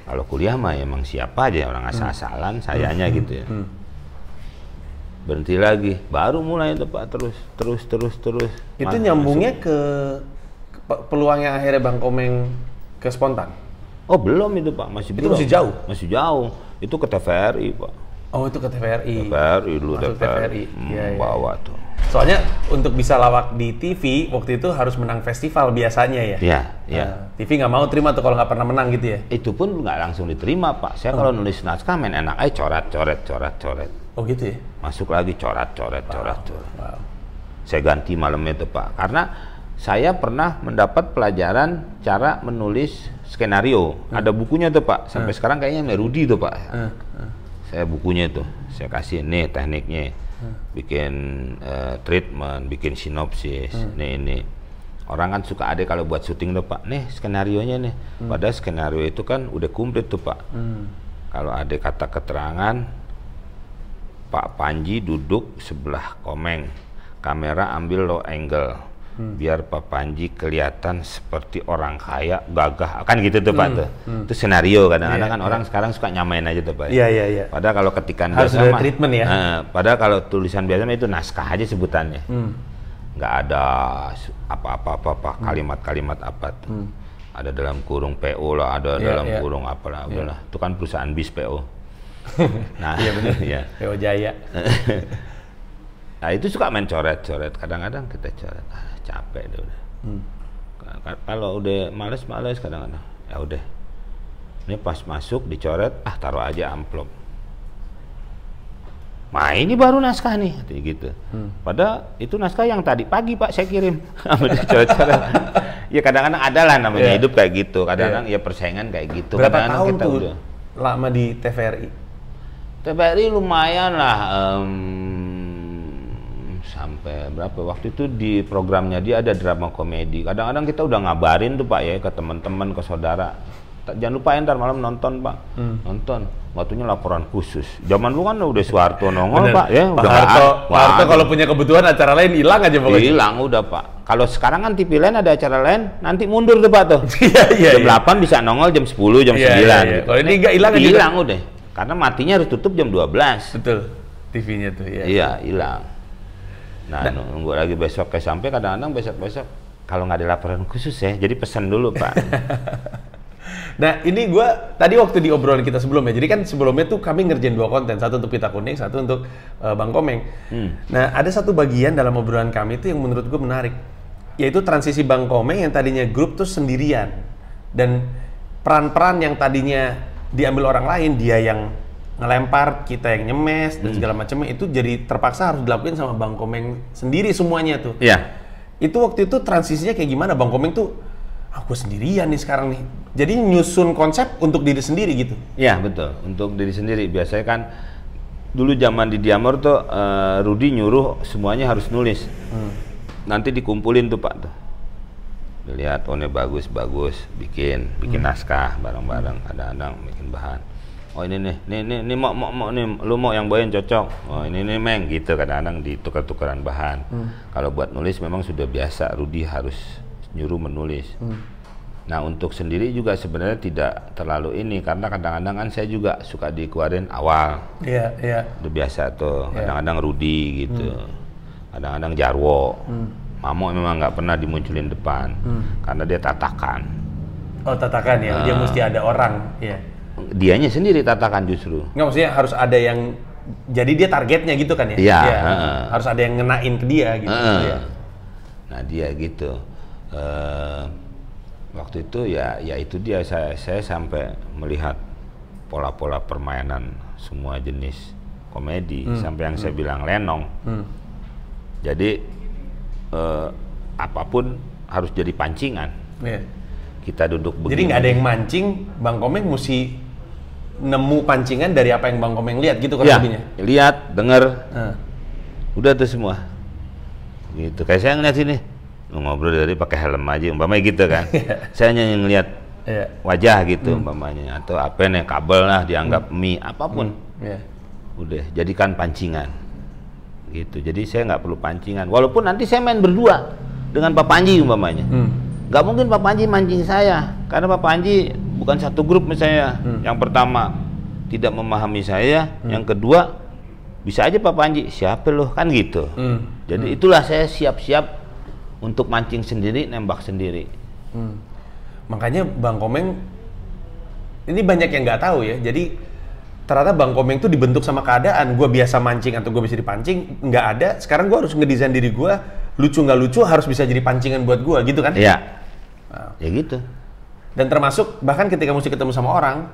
Kalau kuliah mah emang siapa aja orang asal-asalan, sayanya gitu ya. Berhenti lagi, baru mulai itu Pak, terus. Itu nyambungnya ke peluang yang akhirnya Bang Komeng ke spontan? Oh belum itu Pak, masih belum. Itu masih jauh? Masih jauh, itu ke TVRI Pak. Oh itu ke TVRI? TVRI dulu, TVRI. Bawa tuh. Soalnya untuk bisa lawak di TV, waktu itu harus menang festival biasanya ya? Iya. TV nggak mau terima tuh kalau nggak pernah menang gitu ya? Itu pun nggak langsung diterima Pak. Saya kalau nulis naskah main enak aja, coret. Oh gitu ya? Masuk lagi coret. Wow. Saya ganti malamnya tuh Pak, karena saya pernah mendapat pelajaran cara menulis skenario. Ada bukunya tuh Pak, sampai sekarang kayaknya Rudy tuh Pak. Saya bukunya tuh, saya kasih nih tekniknya, bikin treatment, bikin sinopsis, ini. Orang kan suka ada kalau buat syuting tuh Pak, nih skenarionya nih. Padahal skenario itu kan udah komplit tuh Pak. Kalau ada kata keterangan, Pak Panji duduk sebelah Komeng, kamera ambil low angle. Biar Pak Panji kelihatan seperti orang kaya, gagah, kan gitu tuh Pak tuh. Itu skenario kadang-kadang kan orang sekarang suka nyamain aja tuh Pak. Iya. Padahal kalau ketikan harus biasa ada treatment ya. Padahal kalau tulisan biasa itu naskah aja sebutannya. Nggak ada apa-apa kalimat-kalimat apa tuh. Ada dalam kurung PO lah, ada dalam kurung apalah, udahlah. Itu kan perusahaan bis PO. Nah, iya benar. Ya. PO Jaya. Nah itu suka main coret-coret, kadang-kadang kita coret, capek deh udah. Kalau udah males kadang-kadang, ya udah. Ini pas masuk dicoret, taruh aja amplop. Nah ini baru naskah nih, gitu. Padahal itu naskah yang tadi pagi Pak saya kirim, coret-coret. Ya kadang-kadang ada lah namanya hidup kayak gitu, kadang-kadang ya persaingan kayak gitu. Berapa kadang-kadang tahun kita tuh udah lama di TVRI? TVRI lumayan lah. Sampai berapa waktu itu di programnya dia ada drama komedi. Kadang-kadang kita udah ngabarin tuh Pak ya ke teman-teman, ke saudara. Jangan lupa ntar malam nonton Pak. Nonton. Waktunya laporan khusus. Zaman dulu kan udah Soeharto nongol Pak ya. Udah Pak Harto kalau punya kebutuhan acara lain hilang aja pokoknya. Hilang udah Pak. Kalau sekarang kan TV lain ada acara lain, nanti mundur tuh Pak tuh. Jam 8 bisa nongol, jam 10, jam 9. Gitu. Kalau ini nggak hilang aja. Hilang udah. Karena matinya harus tutup jam 12. Betul. TV-nya tuh ya. Iya, hilang. Nah, nunggu lagi besok sampai kadang-kadang besok kalau nggak ada laporan khusus ya, jadi pesan dulu Pak. Nah ini gue tadi waktu di obrolan kita sebelumnya, jadi kan sebelumnya tuh kami ngerjain 2 konten, satu untuk Pita Kuning, satu untuk Bang Komeng. Nah ada satu bagian dalam obrolan kami itu yang menurut gue menarik, yaitu transisi Bang Komeng yang tadinya grup tuh sendirian, dan peran-peran yang tadinya diambil orang lain, dia yang ngelempar, kita yang nyemes dan segala macamnya, itu jadi terpaksa harus dilakuin sama Bang Komeng sendiri semuanya tuh. Iya. Itu waktu itu transisinya kayak gimana? Bang Komeng tuh, aku sendirian nih sekarang nih. Jadi nyusun konsep untuk diri sendiri gitu. Iya betul, untuk diri sendiri. Biasanya kan dulu zaman di Diamor tuh Rudy nyuruh semuanya harus nulis. Nanti dikumpulin tuh Pak tuh. Dilihat, oh ini bagus, bikin naskah bareng-bareng, kadang-kadang bikin bahan. Oh ini nih mau nih, lu mau yang bawain cocok. Oh ini nih Meng, gitu kadang-kadang ditukar-tukaran bahan. Kalau buat nulis memang sudah biasa, Rudi harus nyuruh menulis. Nah untuk sendiri juga sebenarnya tidak terlalu ini, karena kadang-kadang kan saya juga suka dikeluarin awal. Iya. Udah biasa tuh, kadang-kadang Rudi gitu, kadang-kadang Jarwo. Mamo memang nggak pernah dimunculin depan, karena dia tatakan. Oh tatakan ya, dia mesti ada orang. Iya. Dianya sendiri tatakan justru. Nggak, maksudnya harus ada yang, jadi dia targetnya gitu kan ya? Iya. Harus ada yang ngenain ke dia gitu. Ya. Nah dia gitu. Waktu itu ya itu dia, saya sampai melihat pola-pola permainan semua jenis komedi, sampai yang saya bilang lenong. Jadi apapun harus jadi pancingan. Yeah. Kita duduk begini. Jadi nggak ada yang mancing, Bang Komeng mesti nemu pancingan dari apa yang Bang Komeng lihat gitu kan? Ya, lihat, dengar, udah tuh semua. Gitu. Kayak saya ngeliat sini, ngobrol dari pakai helm aja, umpamanya gitu kan. Saya hanya ngeliat wajah gitu, umpamanya, atau apa nih kabel lah dianggap mie, apapun. Udah jadikan pancingan. Gitu. Jadi saya nggak perlu pancingan. Walaupun nanti saya main berdua dengan Pak Panji umpamanya. Nggak mungkin Pak Panji mancing saya, karena Pak Panji bukan satu grup sama saya. Yang pertama tidak memahami saya, yang kedua bisa aja Pak Panji siapa loh kan gitu. Jadi itulah saya siap-siap untuk mancing sendiri, nembak sendiri. Makanya Bang Komeng ini banyak yang nggak tahu ya. Jadi ternyata Bang Komeng tuh dibentuk sama keadaan. Gue biasa mancing atau gue bisa dipancing, nggak ada. Sekarang gue harus ngedesain diri gue, lucu nggak lucu harus bisa jadi pancingan buat gue gitu kan? Iya. Ya gitu. Dan termasuk bahkan ketika mesti ketemu sama orang,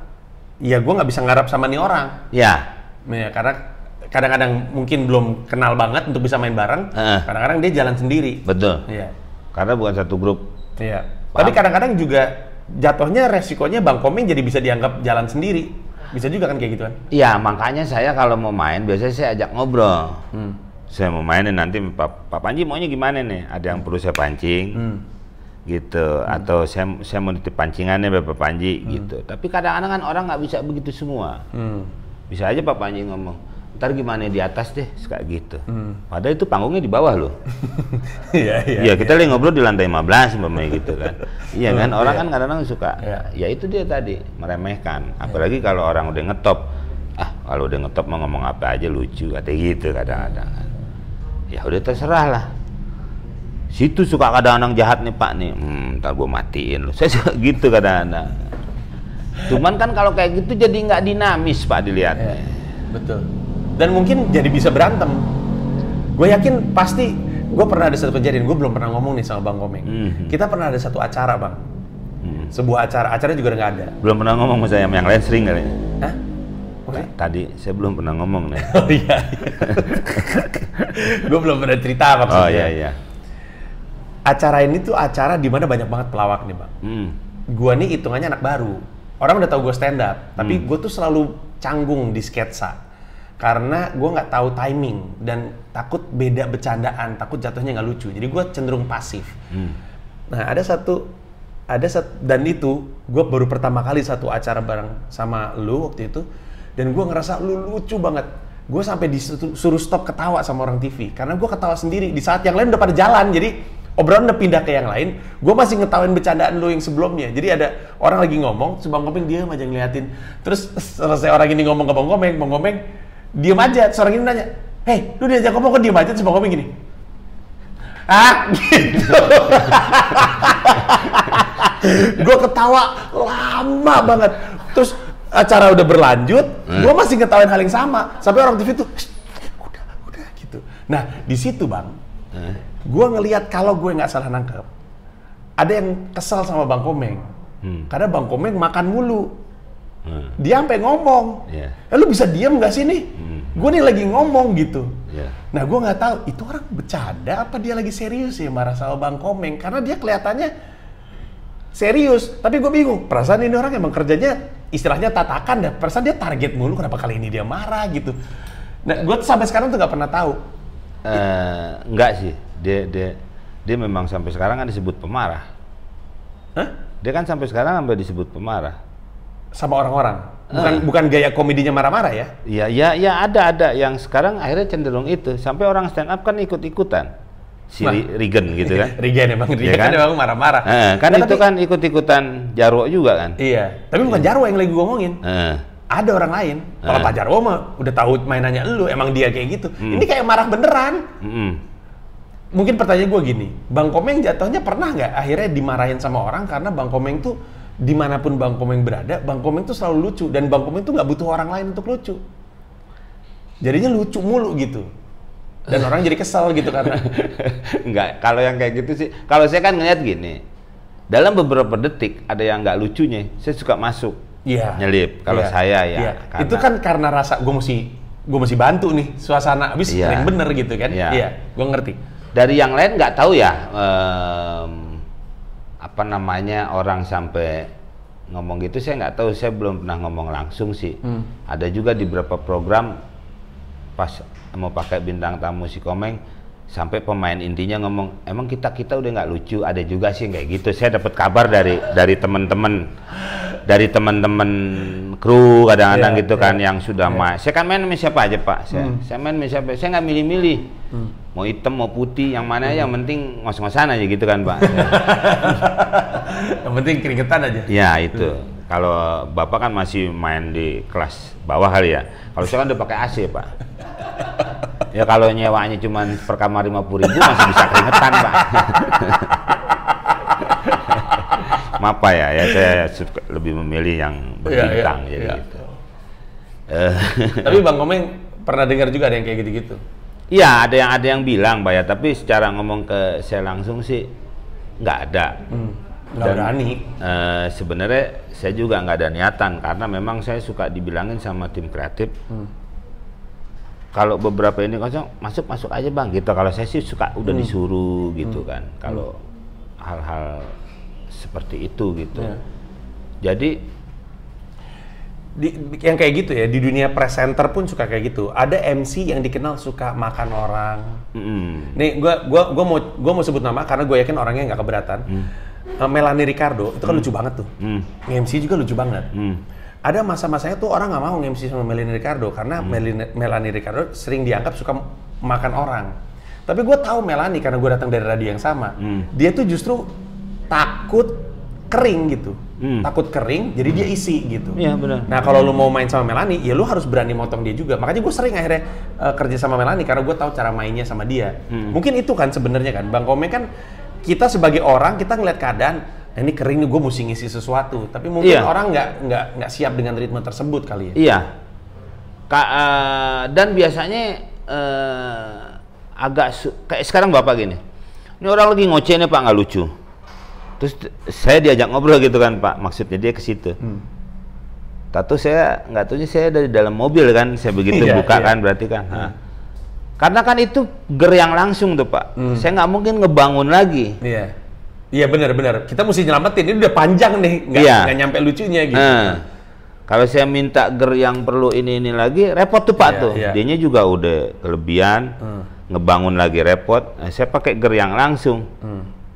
ya gue nggak bisa ngarap sama nih orang. Ya. Ya karena kadang-kadang mungkin belum kenal banget untuk bisa main bareng. Kadang-kadang dia jalan sendiri. Betul. Iya. Karena bukan satu grup. Iya. Tapi kadang-kadang juga jatuhnya resikonya Bang Komeng jadi bisa dianggap jalan sendiri. Bisa juga kan kayak gitu kan? Iya, makanya saya kalau mau main biasanya saya ajak ngobrol. Saya mau mainin nanti Pak Panji maunya gimana nih? Ada yang perlu saya pancing, gitu. Atau saya mau nitip pancingannya Bapak Panji, gitu. Tapi kadang-kadang kan orang nggak bisa begitu semua. Bisa aja Pak Panji ngomong, ntar gimana di atas deh, kayak gitu. Padahal itu panggungnya di bawah loh. Iya, kita lagi ngobrol di lantai 15 umpamanya gitu kan. Iya kan, orang kan kadang-kadang suka. Ya itu dia tadi, meremehkan. Apalagi kalau orang udah ngetop. Kalau udah ngetop mau ngomong apa aja lucu, kata gitu kadang-kadang. Ya udah terserah lah. Situ suka kadang-kadang jahat nih Pak nih. Ntar gue matiin loh. Saya suka gitu kadang-kadang. Cuman kan kalau kayak gitu jadi nggak dinamis Pak dilihatnya. Betul. Dan mungkin jadi bisa berantem. Gue yakin pasti, gue pernah ada satu kejadian, gue belum pernah ngomong nih sama Bang Komeng. Kita pernah ada satu acara Bang. Sebuah acara juga nggak ada. Belum pernah ngomong sama saya, yang lain sering kali. Hah? Tadi saya belum pernah ngomong nih. Oh iya. Gue belum pernah cerita maksudnya. Oh iya. Acara ini tuh acara di mana banyak banget pelawak nih Bang. Gue nih hitungannya anak baru. Orang udah tahu gue stand up, tapi gue tuh selalu canggung di sketsa. Karena gue nggak tahu timing dan takut beda bercandaan, takut jatuhnya nggak lucu. Jadi gue cenderung pasif. Nah dan itu gue baru pertama kali satu acara bareng sama lu waktu itu, dan gue ngerasa lu lucu banget. Gue sampai disuruh stop ketawa sama orang TV karena gue ketawa sendiri di saat yang lain udah pada jalan. Jadi obrolan udah pindah ke yang lain, gue masih ngetawain bercandaan lu yang sebelumnya. Jadi ada orang lagi ngomong, Bang Komeng diam aja ngeliatin. Terus selesai orang ini ngomong ke Bang Komeng diem aja. Seorang ini nanya, "Hei, lu diajak ngomong kok diem aja?" Terus Bang Komeng gini, gitu. Gue ketawa lama banget. Terus acara udah berlanjut, gue masih ngetawain hal yang sama. Sampai orang TV tuh, udah gitu. Nah, di situ Bang, gue ngelihat kalau gue nggak salah nangkep, ada yang kesal sama Bang Komeng. Karena Bang Komeng makan mulu. Dia sampai ngomong, lu bisa diam nggak sih nih? Gue nih lagi ngomong gitu. Nah gue nggak tahu itu orang bercanda apa dia lagi serius ya marah sama Bang Komeng, karena dia kelihatannya serius. Tapi gue bingung, perasaan ini orang emang kerjanya istilahnya tatakan dah. Perasaan dia target mulu, kenapa kali ini dia marah gitu. Nah gue sampai sekarang tuh nggak pernah tahu. Enggak sih, dia memang sampai sekarang kan disebut pemarah. Hah? Dia kan sampai sekarang sampai disebut pemarah. Sama orang-orang? Bukan gaya komedinya marah-marah ya? Iya, ada yang sekarang akhirnya cenderung itu. Sampai orang stand up kan ikut-ikutan. Si Regan gitu kan. Regan emang, Regan kan? emang marah-marah. Kan itu kan ikut-ikutan Jarwo juga kan. Iya, tapi bukan Jarwo yang lagi gue ngomongin. Ada orang lain. Kalau Pak Jarwo mah udah tahu mainannya lu, emang dia kayak gitu. Ini kayak marah beneran. Mungkin pertanyaan gue gini, Bang Komeng jatuhnya pernah nggak akhirnya dimarahin sama orang karena Bang Komeng tuh dimanapun Bang Komeng berada, Bang Komeng tuh selalu lucu dan Bang Komeng tuh nggak butuh orang lain untuk lucu. Jadinya lucu mulu gitu. Dan orang jadi kesal gitu karena enggak, kalau yang kayak gitu sih, kalau saya kan ngeliat gini, dalam beberapa detik ada yang nggak lucunya, saya suka masuk, nyelip. Kalau saya ya, karena, itu kan karena rasa gue mesti bantu nih suasana, abis sering bener gitu kan? Iya, gue ngerti. Dari yang lain nggak tahu ya, apa namanya orang sampai ngomong gitu, saya nggak tahu, saya belum pernah ngomong langsung sih. Ada juga di beberapa program pas mau pakai bintang tamu si Komeng sampai pemain intinya ngomong emang kita udah nggak lucu. Ada juga sih kayak gitu. Saya dapat kabar dari teman-teman kru kadang-kadang gitu kan yang sudah main. Saya kan main sama siapa aja Pak. Saya main sama siapa. Saya nggak milih-milih. Mau hitam mau putih yang mana yang penting ngos-ngosan aja gitu kan Pak. Yang penting keringetan aja. Ya itu. Kalau Bapak kan masih main di kelas bawah kali ya. Kalau saya kan udah pakai AC Pak. Ya kalau nyewanya cuma per kamar 50.000 masih bisa keringetan Pak. Maaf Pak ya, saya lebih memilih yang berbintang jadi gitu. Tapi Bang Komeng pernah dengar juga ada yang kayak gitu-gitu? Iya, ada yang bilang Pak ya, tapi secara ngomong ke saya langsung sih nggak ada. Nggak berani. Sebenarnya saya juga nggak ada niatan karena memang saya suka dibilangin sama tim kreatif. Kalau beberapa ini kosong masuk aja Bang gitu. Kalau saya sih suka udah disuruh gitu kan. Kalau hal-hal seperti itu gitu. Jadi yang kayak gitu ya, di dunia presenter pun suka kayak gitu. Ada MC yang dikenal suka makan orang. Nih gua mau sebut nama karena gue yakin orangnya nggak keberatan. Melanie Ricardo itu kan lucu banget tuh. MC juga lucu banget. Ada masa-masanya tuh orang nggak mau nge-MC sama Melanie Ricardo karena Melanie Ricardo sering dianggap suka makan orang. Tapi gue tahu Melanie karena gue datang dari radio yang sama. Dia tuh justru takut kering gitu. Takut kering, jadi dia isi gitu. Iya benar. Nah kalau lu mau main sama Melanie, ya lu harus berani motong dia juga. Makanya gue sering akhirnya kerja sama Melanie karena gue tahu cara mainnya sama dia. Mungkin itu kan sebenarnya kan, Bang Komeng kan kita sebagai orang kita ngeliat keadaan. Nah, ini kering nih, gue mesti ngisi sesuatu. Tapi mungkin orang nggak siap dengan ritme tersebut kali ya. Iya. Dan biasanya kayak sekarang Bapak gini. Ini orang lagi ngoceh nih Pak, nggak lucu. Terus saya diajak ngobrol gitu kan Pak. Maksudnya dia ke situ. Tahu saya nggak tahunya saya dari dalam mobil kan. Saya begitu buka kan berarti kan. Karena kan itu ger yang langsung tuh Pak. Saya nggak mungkin ngebangun lagi. Iya benar. Kita mesti nyelamatin. Ini udah panjang nih, nggak nyampe lucunya gitu. Kalau saya minta ger yang perlu ini lagi, repot tuh Pak tuh. Dianya juga udah kelebihan, ngebangun lagi repot. Nah, saya pakai ger yang langsung.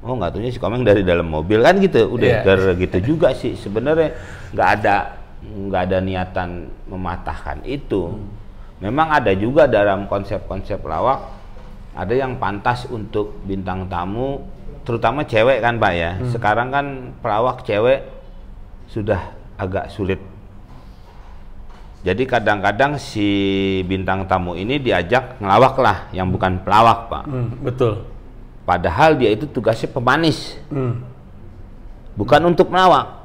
Oh nggak tahunya si Komeng dari dalam mobil kan gitu. Udah ger gitu juga sih. Sebenarnya nggak ada niatan mematahkan itu. Memang ada juga dalam konsep-konsep lawak, ada yang pantas untuk bintang tamu. Terutama cewek kan Pak ya. Sekarang kan pelawak cewek sudah agak sulit. Jadi kadang-kadang si bintang tamu ini diajak ngelawak lah, yang bukan pelawak Pak. Betul. Padahal dia itu tugasnya pemanis. Bukan untuk melawak.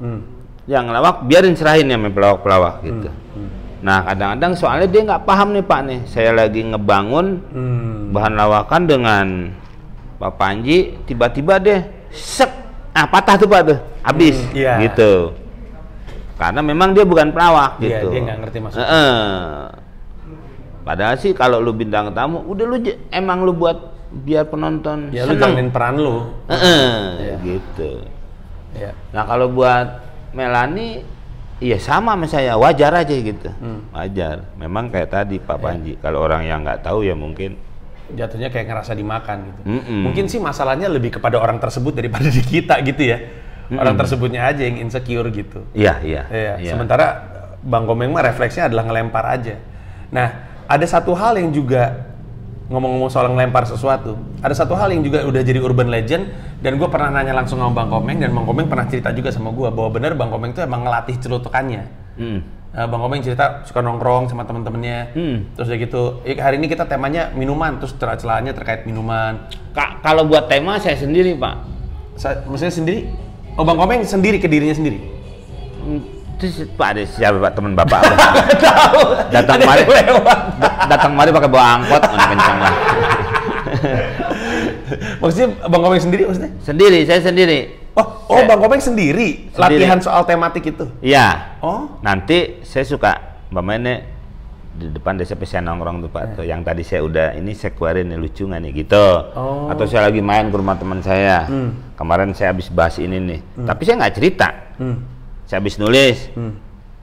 Yang ngelawak biarin serahin ya sama pelawak-pelawak gitu. Nah kadang-kadang soalnya dia nggak paham nih Pak nih. Saya lagi ngebangun bahan lawakan dengan Pak Panji, tiba-tiba deh sek, patah tuh Pak tuh, habis gitu. Karena memang dia bukan pelawak gitu. Dia nggak ngerti maksudnya. Padahal sih kalau lu bintang tamu, udah lu emang lu buat biar penonton ya lu jalanin peran lu. Gitu. Nah kalau buat Melanie, iya sama saya, wajar aja gitu. Wajar. Memang kayak tadi Pak Panji, kalau orang yang nggak tahu ya mungkin jatuhnya kayak ngerasa dimakan gitu. Mungkin sih masalahnya lebih kepada orang tersebut daripada di kita gitu ya. Orang tersebutnya aja yang insecure gitu. Iya. Sementara Bang Komeng mah refleksnya adalah ngelempar aja. Nah, ada satu hal yang juga ngomong-ngomong soal ngelempar sesuatu, ada satu hal yang juga udah jadi urban legend, dan gue pernah nanya langsung sama Bang Komeng, dan Bang Komeng pernah cerita juga sama gue bahwa benar Bang Komeng tuh emang ngelatih celutukannya. Bang Komeng cerita suka nongkrong sama temen-temennya, terus udah gitu. Hari ini kita temanya minuman, terus celah-celahnya terkait minuman. Kalau buat tema saya sendiri, Pak. Maksudnya sendiri? Oh, Bang Komeng sendiri ke dirinya sendiri? Terus Pak, ada siapa Pak, teman Bapak? Tahu. Datang mari pakai bawa angkot, kencang lah. Maksudnya Bang Komeng sendiri maksudnya? Sendiri, saya sendiri. Oh, Bang Komeng sendiri latihan soal tematik itu? Iya. Oh. Nanti saya suka, Mainnya di depan DCP saya nongkrong tuh Pak, tuh yang tadi saya udah, ini saya keluarin nih, lucu nggak nih gitu. Atau saya lagi main ke rumah teman saya, kemarin saya habis bahas ini nih, tapi saya nggak cerita. Saya habis nulis.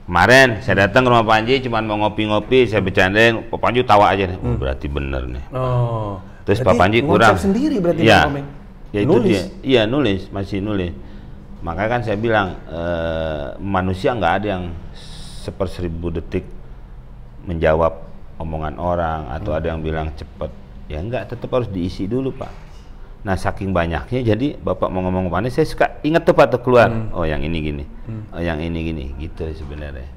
Kemarin saya datang ke rumah Panji, cuman mau ngopi-ngopi, saya bercandain, Pak Panji tawa aja nih. Berarti bener nih. Terus Pak Panji kurang. Sendiri berarti ya, Bang Komeng. Ya itu nulis. Dia. Iya nulis, masih nulis. Makanya kan saya bilang manusia nggak ada yang 1/1000 detik menjawab omongan orang, atau ada yang bilang cepet. Ya enggak, tetap harus diisi dulu Pak. Nah saking banyaknya, jadi Bapak mau ngomong apa nih, saya suka inget tuh Pak tuh keluar. Oh yang ini gini, oh yang ini gini, gitu sebenarnya.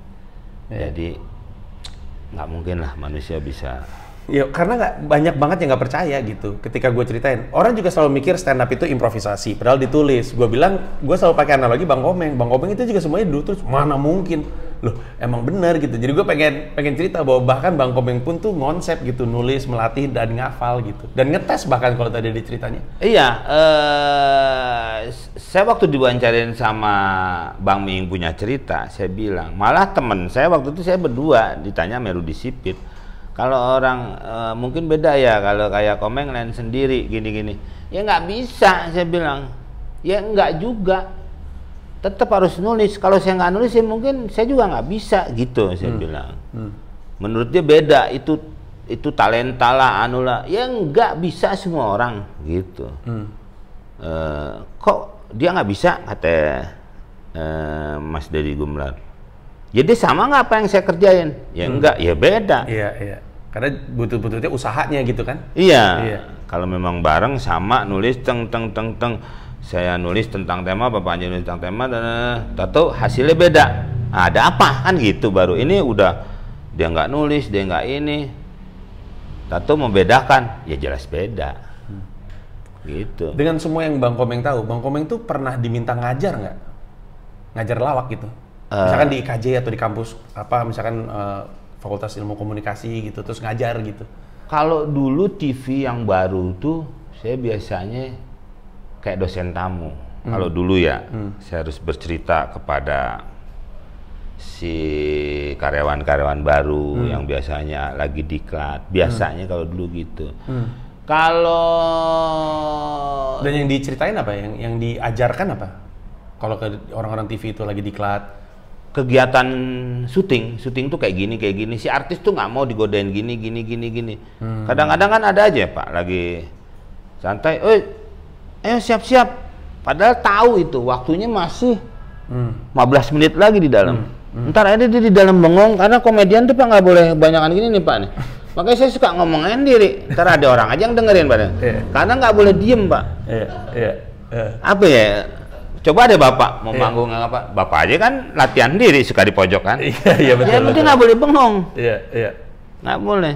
Jadi nggak mungkin lah manusia bisa. Ya karena banyak banget yang nggak percaya gitu. Ketika gue ceritain, orang juga selalu mikir stand up itu improvisasi, padahal ditulis. Gue bilang, gue selalu pakai analogi Bang Komeng. Bang Komeng itu juga semuanya dulu terus, mana mungkin? Loh, emang bener gitu. Jadi gue pengen cerita bahwa bahkan Bang Komeng pun tuh ngonsep gitu, nulis, melatih, dan ngafal gitu. Dan ngetes bahkan kalau tadi di ceritanya. Iya, saya waktu diwawancarain sama Bang Ming punya cerita, saya bilang, malah temen saya waktu itu saya berdua ditanya sama Rudi Sipit. Kalau orang mungkin beda ya, kalau kayak Komeng lain sendiri gini-gini. Ya nggak bisa, saya bilang. Ya nggak juga. Tetap harus nulis. Kalau saya nggak nulis, ya mungkin saya juga nggak bisa gitu, saya bilang. Menurut dia beda, itu talenta lah, anu lah. Ya nggak bisa semua orang gitu. Kok dia nggak bisa, kata Mas Deddy Gumlar. Jadi sama nggak apa yang saya kerjain? Ya enggak, ya beda. Iya. Karena butuh-butuhnya usahanya gitu kan? Iya. Kalau memang bareng sama nulis teng. Saya nulis tentang tema, Bapak Panji nulis tentang tema, dan tahu hasilnya beda. Nah, ada apa kan gitu baru. Ini udah dia nggak nulis, dia nggak ini. Tahu membedakan, ya jelas beda. Gitu. Dengan semua yang Bang Komeng tahu, Bang Komeng tuh pernah diminta ngajar nggak? Ngajar lawak gitu? Misalkan di IKJ atau di kampus apa, misalkan Fakultas Ilmu Komunikasi gitu, terus ngajar gitu. Kalau dulu TV yang baru tuh saya biasanya kayak dosen tamu. Kalau dulu ya, saya harus bercerita kepada si karyawan-karyawan baru yang biasanya lagi diklat. Biasanya kalau dulu gitu. Kalau dan yang diceritain apa? Yang diajarkan apa? Kalau ke orang-orang TV itu lagi diklat? Kegiatan syuting tuh kayak gini, si artis tuh nggak mau digodain gini. Kadang-kadang kan ada aja Pak lagi santai, ayo siap-siap, padahal tahu itu waktunya masih 15 menit lagi di dalam. Ntar ada dia di dalam bengong, karena komedian tuh Pak nggak boleh kebanyakan gini nih Pak nih. Makanya saya suka ngomongin diri, ntar ada orang aja yang dengerin Pak, karena nggak boleh diem Pak. Apa ya? Coba deh Bapak mau manggung apa? Bapak aja kan latihan diri, suka di pojok kan? Iya betul. Ya penting nggak boleh bengong. Iya. Nggak boleh.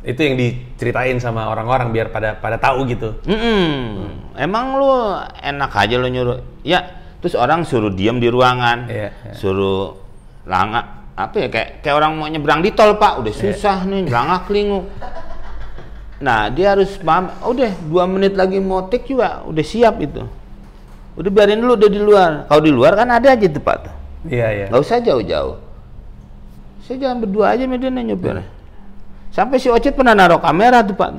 Itu yang diceritain sama orang-orang biar pada tahu gitu. Emang lu enak aja lu nyuruh? Ya, terus orang suruh diem di ruangan, suruh langak apa ya, kayak orang mau nyebrang di tol Pak, udah susah nih, langak linguk. Nah dia harus paham. Udah 2 menit lagi mau take juga udah siap itu. Udah biarin dulu, udah di luar. Kalau di luar kan ada aja tempat. Iya. Nggak usah jauh-jauh. Saya jalan berdua aja median nyopir. Sampai si Ocit pernah naruh kamera tuh Pak.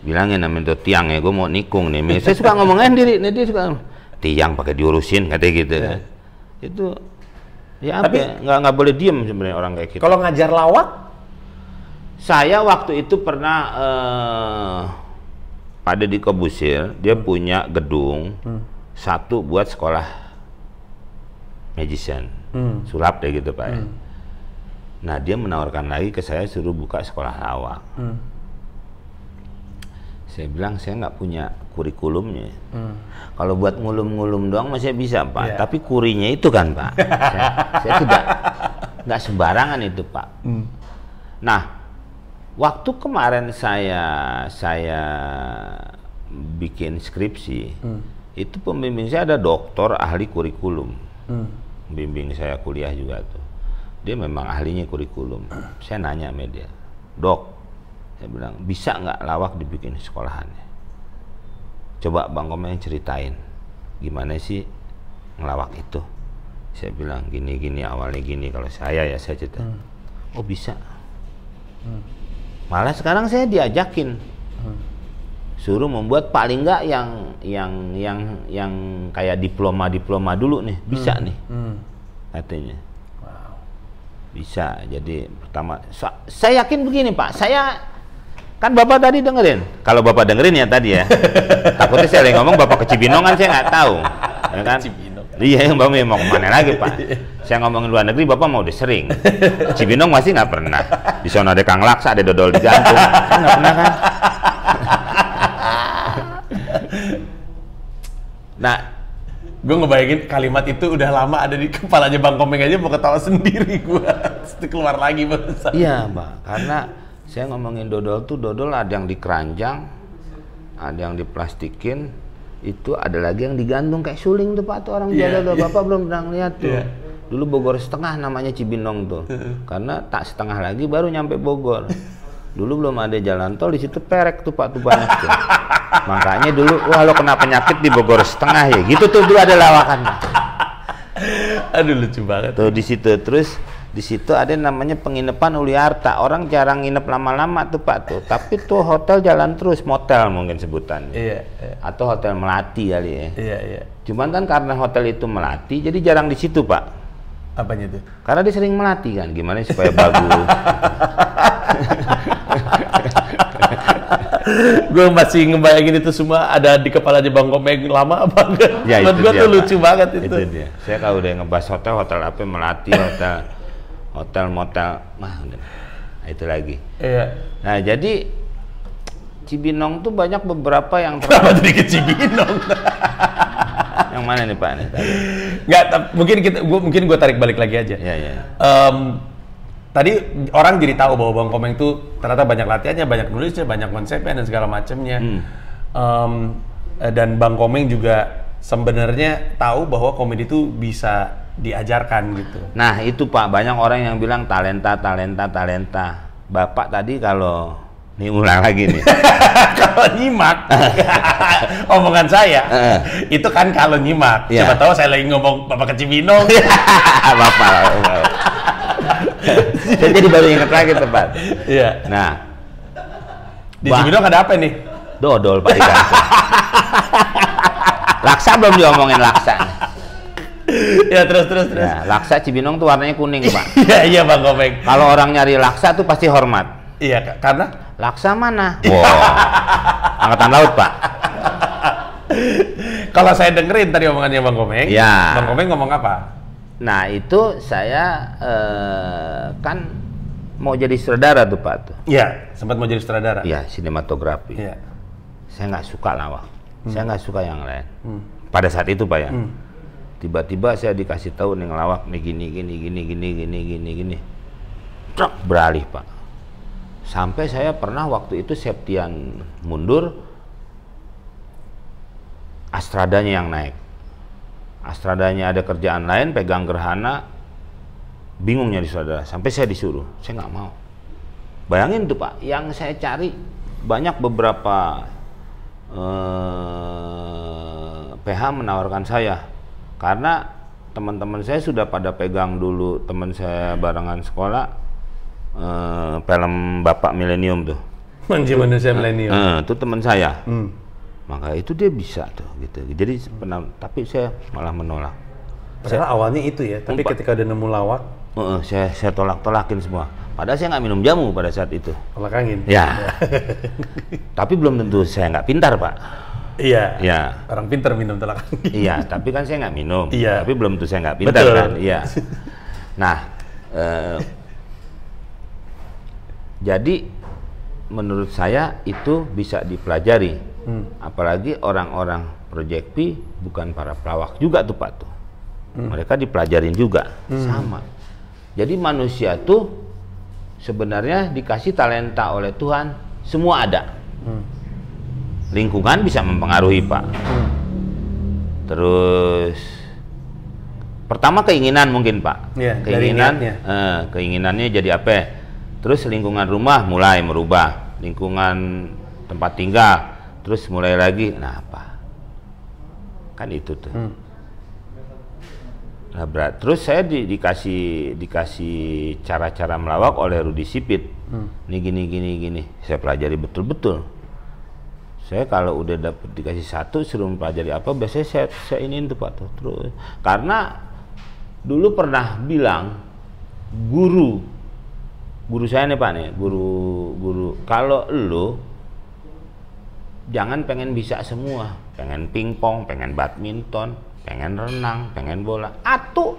Bilangin namanya tuh tiang ya, gue mau nikung nih. Saya suka ngomongin diri, dia suka tiang pakai diurusin katanya gitu. Itu ya apa? Tapi, ya? Nggak boleh diem sebenarnya orang kayak gitu. Kalau ngajar lawak, saya waktu itu pernah Pak Deddy Kobusir, dia punya gedung satu buat sekolah magician, sulap deh gitu Pak. Ya. Nah dia menawarkan lagi ke saya suruh buka sekolah lawak. Saya bilang saya nggak punya kurikulumnya. Kalau buat ngulum-ngulum doang masih bisa Pak, tapi kurinya itu kan Pak. saya tidak nggak sembarangan itu Pak. Nah waktu kemarin saya bikin skripsi, itu pembimbing saya ada doktor ahli kurikulum, bimbing saya kuliah juga tuh. Dia memang ahlinya kurikulum. Saya nanya sama dia, Dok, saya bilang bisa nggak lawak dibikin sekolahannya? Coba Bang Komeng ceritain gimana sih ngelawak itu. Saya bilang gini awalnya gini, kalau saya cerita. Oh bisa. Malah sekarang saya diajakin suruh membuat paling nggak yang kayak diploma dulu nih, bisa nih katanya. Bisa. Jadi pertama saya yakin begini Pak, saya kan Bapak tadi dengerin, kalau Bapak dengerin ya tadi ya, takutnya saya lagi ngomong Bapak ke Cibinong kan saya nggak tahu ya kan. Iya yang Bapak mau kemana lagi Pak, saya ngomongin luar negeri Bapak mau udah sering, Cibinong masih nggak pernah. Di sana ada Kang Laksa, ada dodol di jantung, kan nggak pernah kan. Nah gue ngebayangin kalimat itu udah lama ada di kepalanya Bang Komeng aja mau ketawa sendiri gue. Itu keluar lagi Bang. Iya Mbak, karena saya ngomongin dodol tuh, dodol ada yang dikeranjang, ada yang diplastikin, itu ada lagi yang digantung kayak suling tuh Pak, tuh orang jual dodol. Bapak belum pernah lihat tuh. Dulu Bogor setengah namanya Cibinong tuh, karena tak setengah lagi baru nyampe Bogor. Dulu belum ada jalan tol, di situ perek tuh Pak, tuh banyak tuh. Makanya dulu, wah lo kena penyakit di Bogor setengah ya, gitu tuh dulu ada lawakan. Aduh lucu banget. Tuh di situ, terus di situ ada namanya penginapan Uli Harta. Orang jarang nginep lama-lama tuh Pak tuh, tapi tuh hotel jalan terus, motel mungkin sebutannya. Iya. Atau hotel Melati kali ya. Iya. Cuman kan karena hotel itu Melati, jadi jarang di situ Pak. Apanya tuh? Karena dia sering melatih kan, gimana supaya bagus. Gue masih ngebayangin itu semua ada di kepalanya Bang Komeng lama apa enggak? Ya, buat gue tuh lucu banget itu. Itu dia. Saya kalau udah ngebahas hotel apa Melati, hotel motel, nah itu lagi. Iya. Nah jadi Cibinong tuh banyak beberapa yang kenapa jadi ke Cibinong? Yang mana nih Pak? Nggak, mungkin gue tarik balik lagi aja. Iya. Tadi orang jadi tahu bahwa Bang Komeng tuh ternyata banyak latihannya, banyak nulisnya, banyak konsepnya dan segala macamnya. Dan Bang Komeng juga sebenarnya tahu bahwa komedi itu bisa diajarkan gitu. Nah itu Pak, banyak orang yang bilang talenta. Bapak tadi kalau nih ulang lagi nih. Kalau nyimak omongan saya itu kan kalau nyimak. Siapa tahu saya lagi ngomong Bapak ke Cibinong. Bapak. Saya jadi baru ingat lagi tepat. Iya. Nah, di Cibinong ada apa nih? Dodol Pak ikan. Laksa belum diomongin laksa. Ya terus. Ya, laksa Cibinong tuh warnanya kuning Pak. Iya Bang Komeng. Kalau orang nyari laksa tuh pasti hormat. Iya karena laksa mana? Wow. Angkatan Laut Pak. Kalau saya dengerin tadi omongannya Bang Komeng, Bang Komeng ngomong apa? Nah itu saya kan mau jadi sutradara tuh Pak tuh. Iya, sempat mau jadi sutradara. Iya, sinematografi. Iya. Saya nggak suka lawak, saya nggak suka yang lain. Pada saat itu Pak ya, tiba-tiba saya dikasih tahu nih ngelawak nih gini. Truk beralih Pak. Sampai saya pernah waktu itu Septian mundur, Astradanya yang naik. Astradanya ada kerjaan lain, pegang gerhana, bingung nyari saudara. Sampai saya disuruh, saya nggak mau. Bayangin tuh Pak, yang saya cari banyak beberapa PH menawarkan saya. Karena teman-teman saya sudah pada pegang dulu, teman saya barengan sekolah, film Bapak Milenium tuh. Manusia Milenium. Itu teman saya. Maka itu dia bisa tuh gitu. Jadi tapi saya malah menolak. Padahal awalnya itu ya, tapi ketika udah nemu lawak, saya tolak-tolakin semua. Padahal saya nggak minum jamu pada saat itu. Tolak angin. Ya. Tapi belum tentu saya nggak pintar Pak. Iya. Ya. Orang pintar minum telaga angging. Iya, tapi kan saya nggak minum. Iya. Tapi belum tentu saya nggak pintar kan. Iya. Nah, jadi menurut saya itu bisa dipelajari. Apalagi orang-orang Project P bukan para pelawak juga tuh Pak tuh. Mereka dipelajarin juga sama. Jadi manusia tuh sebenarnya dikasih talenta oleh Tuhan, semua ada. Lingkungan bisa mempengaruhi Pak. Terus pertama keinginan mungkin Pak. Ya, keinginannya jadi apa? Terus lingkungan rumah mulai merubah, lingkungan tempat tinggal, terus mulai lagi, nah apa? Kan itu tuh. Nah, terus saya dikasih cara-cara melawak oleh Rudi Sipit. Ini gini. Saya pelajari betul-betul. Saya kalau udah dapet dikasih satu suruh mempelajari apa, biasanya saya iniin tuh Pak tuh. Terus karena dulu pernah bilang guru saya nih Pak nih, guru kalau lu jangan pengen bisa semua, pengen pingpong, pengen badminton, pengen renang, pengen bola, atuh.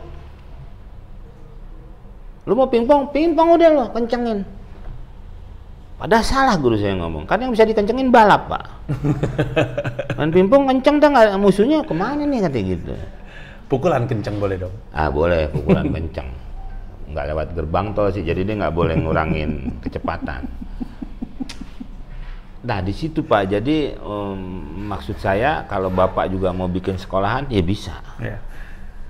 Lu mau pingpong udah lo kencengin. Padahal salah guru saya ngomong, kan yang bisa dikencengin balap Pak. Main pingpong kenceng dah nggak, musuhnya kemana nih katanya gitu. Pukulan kenceng boleh dong? Ah boleh, pukulan kenceng. Nggak lewat gerbang tol sih, jadi dia nggak boleh ngurangin kecepatan. Nah di situ Pak, jadi maksud saya kalau Bapak juga mau bikin sekolahan, ya bisa. Yeah.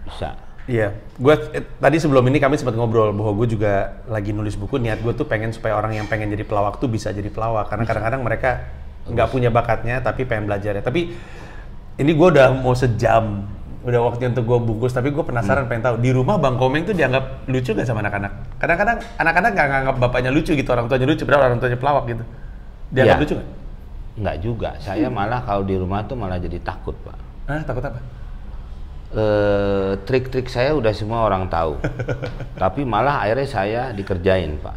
Bisa. Iya, gue tadi sebelum ini kami sempat ngobrol bahwa gue juga lagi nulis buku. Niat gue tuh pengen supaya orang yang pengen jadi pelawak tuh bisa jadi pelawak, karena kadang-kadang mereka nggak punya bakatnya tapi pengen belajarnya. Tapi ini gue udah mau sejam, udah waktunya untuk gue bungkus. Tapi gue penasaran pengen tahu di rumah Bang Komeng tuh dianggap lucu gak sama anak-anak? Kadang-kadang anak-anak nggak nganggap bapaknya lucu gitu, orang tuanya lucu, padahal orang tuanya pelawak gitu. Dianggap lucu nggak? Nggak juga. Saya malah kalau di rumah tuh malah jadi takut Pak. Takut apa? Trik-trik saya udah semua orang tahu. Tapi malah akhirnya saya dikerjain Pak.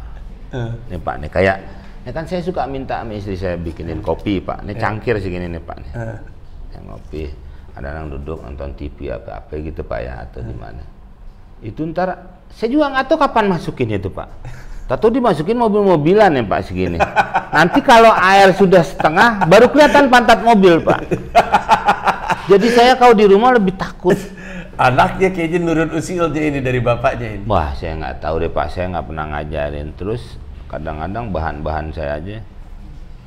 Nih Pak, nih kayak ini kan saya suka minta sama istri saya bikinin kopi Pak. Ini cangkir segini nih Pak nih. Yang ngopi, ada orang duduk nonton TV apa-apa gitu Pak ya, atau di mana. Itu ntar saya juga nggak tahu kapan masukin itu Pak. Tahu dimasukin mobil-mobilan ya Pak segini. Nanti kalau air sudah setengah baru kelihatan pantat mobil Pak. Jadi saya kalau di rumah lebih takut. Anaknya kayaknya nurun usilnya ini dari bapaknya ini. Wah saya nggak tahu deh Pak, saya nggak pernah ngajarin. Terus kadang-kadang bahan-bahan saya aja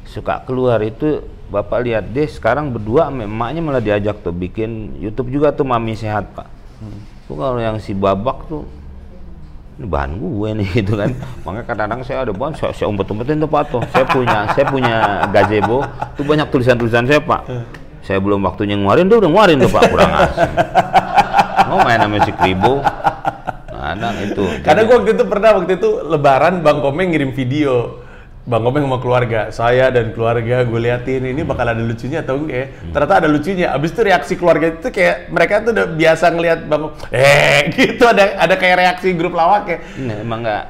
suka keluar itu. Bapak lihat deh sekarang berdua sama emaknya malah diajak tuh bikin YouTube juga tuh Mami Sehat Pak. Tuh kalau yang si Babak tuh ini bahan gue nih gitu kan. Makanya kadang-kadang saya ada bahan saya umpet-umpetin tuh Pak tuh. Saya punya gazebo tuh banyak tulisan-tulisan saya Pak. Saya belum waktunya ngeluarin, dia udah ngeluarin tuh Pak, kurang asik. Mau main sama si Kribo. Nah, itu. Karena gue waktu itu lebaran Bang Komeng ngirim video. Bang Komeng sama keluarga, saya dan keluarga gue liatin ini bakal ada lucunya atau enggak ya. Ternyata ada lucunya. Abis itu reaksi keluarga itu kayak mereka tuh udah biasa ngelihat Bang gitu, ada kayak reaksi grup lawak ya. Nah, emang nggak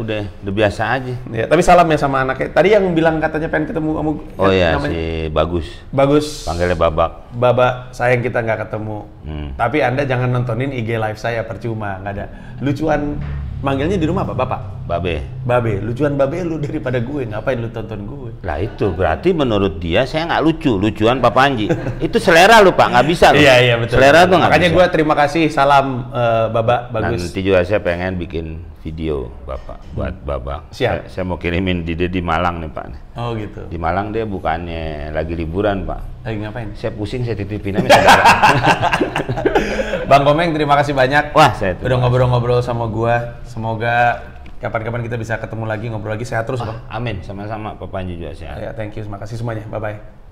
udah biasa aja. Ya, tapi salam ya sama anaknya. Tadi yang bilang katanya pengen ketemu kamu. Oh ya, namanya? Si Bagus. Bagus. Panggilnya Babak. Baba, sayang kita nggak ketemu. Tapi Anda jangan nontonin IG live saya, percuma, nggak ada. Lucuan manggilnya di rumah apa? Bapak? Babe. Lucuan Babe lu daripada gue, ngapain lu tonton gue? Lah itu berarti menurut dia saya nggak lucu, lucuan Pak Panji. Itu selera lu Pak, nggak bisa lu. Iya betul. Selera tuh nggak bisa. Makanya gue terima kasih, salam Baba, bagus. Nanti juga saya pengen bikin video Bapak buat Babak. Siap. Saya mau kirimin di Malang nih Pak. Oh gitu. Di Malang dia bukannya lagi liburan Pak. Lagi ngapain? Saya pusing, saya titipin aja saudara. Bang Komeng terima kasih banyak. Wah saya udah ngobrol-ngobrol sama gua. Semoga kapan-kapan kita bisa ketemu lagi, ngobrol lagi, sehat terus Bang. Amin, sama-sama Pak Panji juga sehat. Ya, thank you, terima kasih semuanya, bye-bye.